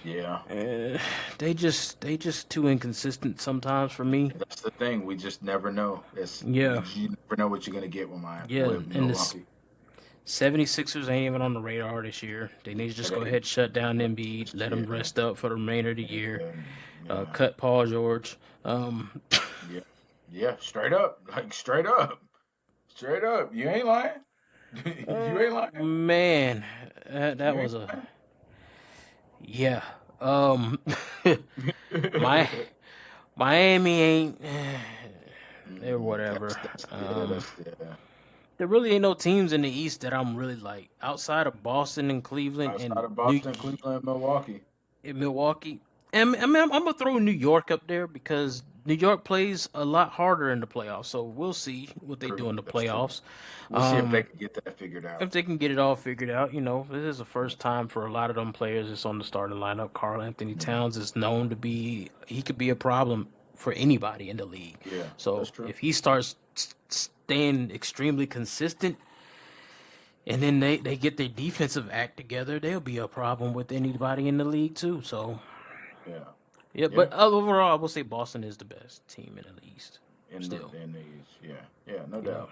Yeah. Uh, they just too inconsistent sometimes for me. That's the thing. We just never know. Yeah, You never know what you're gonna get with yeah, with and the Milwaukee. 76ers ain't even on the radar this year. They need to just go ahead, shut down Embiid, let him Yeah, rest up for the remainder of the year. yeah, yeah, Cut Paul George. yeah, yeah. Straight up, like straight up, straight up. You ain't lying. You ain't Oh lying. man, that You was ain't a lying. yeah. My Miami ain't they're whatever. That's yeah. Um, That's yeah. there really ain't no teams in the East that I'm really like outside of Boston and Cleveland Outside and of Boston, Cleveland, Milwaukee. Milwaukee. And I mean, I'm gonna throw New York up there because New York plays a lot harder in the playoffs. So we'll see what they do True. in the That's true. playoffs. We'll see if they Um, can get that figured out. if they can get it all figured out, this is the first time for a lot of them players that's on the starting lineup. Carl Anthony Yeah, Towns is known to be he could be a problem for anybody in the league. yeah, So that's true. if he starts staying extremely consistent and then they get their defensive act together, they'll be a problem with anybody in the league too. So Yeah, yeah, yeah. but overall, I will say Boston is the best team in the East. Still, In the East. Yeah, yeah, no yeah. doubt.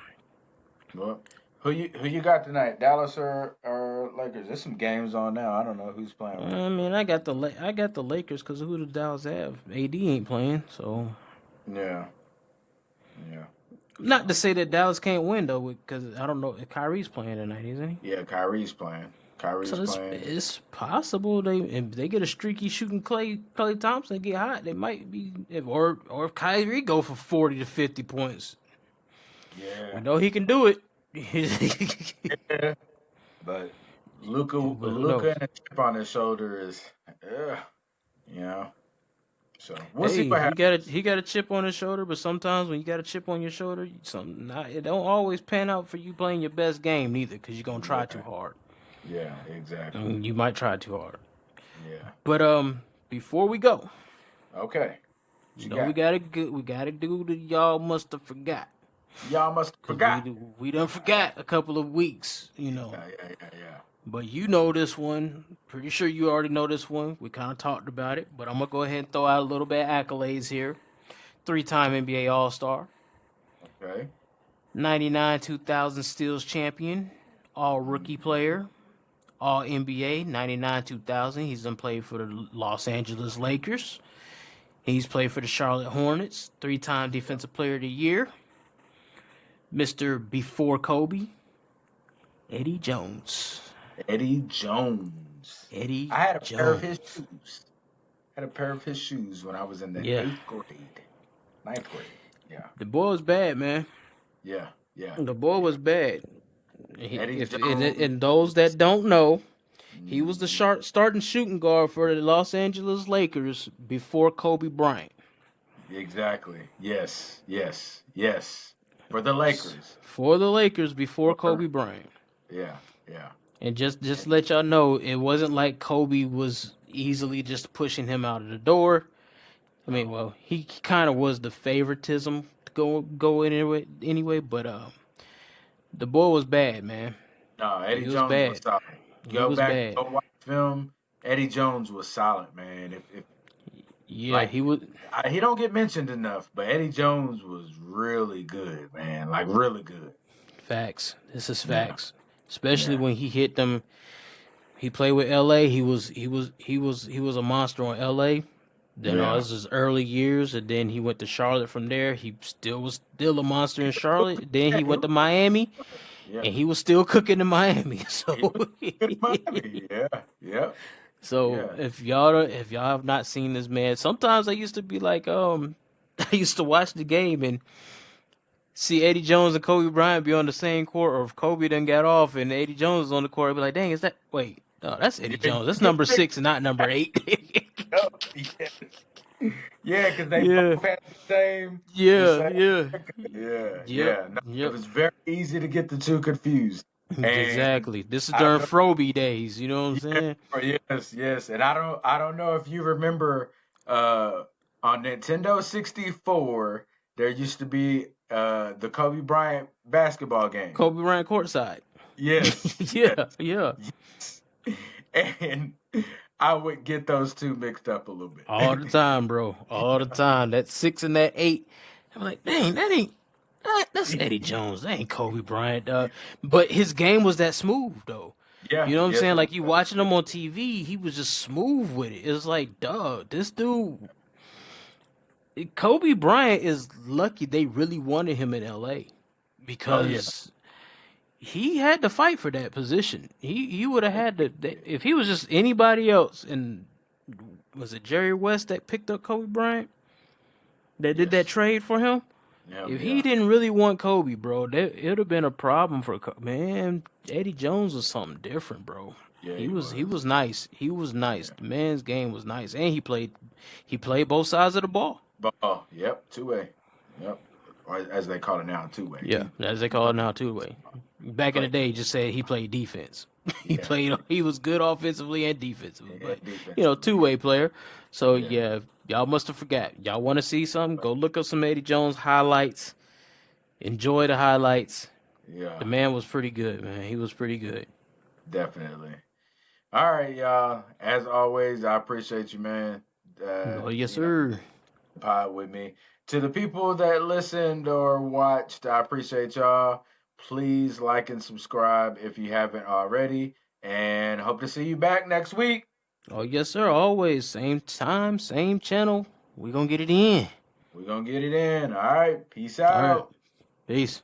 Well, who you got tonight? Dallas or Lakers? There's some games on now. I don't know who's playing right. I mean, I got the Lakers because who the Dallas have? AD ain't playing, so Yeah, yeah. not to So say that Dallas can't win though, because I don't know if Kyrie's playing tonight, isn't he? yeah, Kyrie's playing. Kyrie's So it's playing. it's possible if they get a streaky shooting Clay Thompson get hot, they might be if Kyrie go for 40 to 50 points, we Yeah, know he can do it. yeah. But But who Luca knows? and a chip on his shoulder is, yeah, you know. So we'll see Hey, what happens. he got a chip on his shoulder, but sometimes when you got a chip on your shoulder, it don't always pan out for you playing your best game neither, because you're gonna try too Yeah, hard. yeah, exactly. And you might try too hard. Yeah. But before we go, Okay. What you you know got? we gotta do the y'all must have forgot, Y'all must have because forgot. we done forgot a couple of weeks, you know. Yeah, yeah, yeah, yeah. But you know this one. Pretty sure you already know this one. We kind of talked about it, but I'm gonna go ahead and throw out a little bit of accolades here. Three-time NBA All-Star, Okay. 99 2000 steals champion, all rookie Mhm. player, all NBA 99 2000. He's done played for the Los Angeles Lakers. He's played for the Charlotte Hornets, three-time Yep. defensive player of the year, Mr. Before Kobe, Eddie Jones. Eddie Jones. Eddie I had a pair of his Jones. shoes. Had a pair of his shoes when I was in the Yeah, eighth grade, ninth grade. Yeah, the boy was bad, man. yeah, yeah, The boy yeah. was bad. Eddie If Jones and those that was. don't know, he was the Mhm. starting shooting guard for the Los Angeles Lakers before Kobe Bryant. Exactly. Yes, yes, yes. For the Lakers. For the Lakers before For Kobe Bryant. yeah, yeah. And just And to let y'all know, it wasn't like Kobe was easily just pushing him out of the door. I mean, no, well, he kind of was the favoritism to go anyway, but the boy was bad, man. no. Eddie He was Jones was bad. solid. He Go was back, bad. go watch film. Eddie Jones was solid, man. If Yeah, like he was. he don't get mentioned enough, but Eddie Jones was really good, man. Like really good. Facts. This is Yeah, facts. Especially yeah, when he hit them. He played with LA. He was a monster on LA. Then all yeah. this is early years, and then he went to Charlotte from there. He still was still a monster in Charlotte. Then Yeah, he he went was to Miami, yeah, and he was still cooking in Miami. he was good in Miami. Yeah, yeah, So yeah. if y'all have not seen this man, sometimes I used to be like, I used to watch the game and see Eddie Jones and Kobe Bryant be on the same court, or if Kobe done got off and Eddie Jones is on the court, I'd be like, dang, is that wait, no, that's Eddie Yeah, Jones. That's number six and not number eight. yeah, yeah, because they Yeah, both had the yeah, same yeah. haircut. Yeah, Yep, yeah. No, it yep. was very easy to get the two confused. And Exactly. This is I don't during know. Froby days, you know what I'm Yeah, saying? yes, yes. And I don't know if you remember uh on Nintendo 64 there used to be the Kobe Bryant basketball game. Kobe Bryant courtside. Yes, yes, Yeah, yeah. yes. And I would get those two mixed up a little All bit. the time, bro. All the time. That six and that eight. I'm like, dang, that's Eddie Jones. That ain't Kobe Bryant. But his game was that smooth though. Yeah, You know what I'm yes saying? it Like you was. watching Yes, him on TV, he was just smooth with it. It's like, dog, this dude, Kobe Bryant is lucky they really wanted him in LA oh yeah. because he had to fight for that position. He would have had to if he was just anybody else. And was it Jerry West that picked up Kobe Bryant that did that Yes. trade for him? If he Yeah. didn't really want Kobe, bro, that it would have been a problem for man. Eddie Jones was something different, bro. Yeah, He he was he was. was nice. He was nice. Yeah. The man's game was nice, and he played both sides of the ball. Ball. Yep, two-way. Yep. Or as they call it now, two-way. Yeah, as they He call it played now, two way. Back in the played day, just said he played defense. He yeah, played. yeah. He was good offensively and defensively, but And two defensively. way player. So Yeah. yeah, y'all must have forgot. Y'all want to see something? Go look up some Eddie Jones highlights. Enjoy the highlights. The Yeah, man was pretty good, man. He was pretty good. definitely. All right, y'all. As always, I appreciate you, man. Oh yes, You know, sir. pod with me. To the people that listened or watched, I appreciate y'all. Please like and subscribe if you haven't already. And hope to see you back next week. Oh yes, sir. Always same time, same channel. We gonna get it in. We're gonna get it in. All right. Peace All right. out. Peace.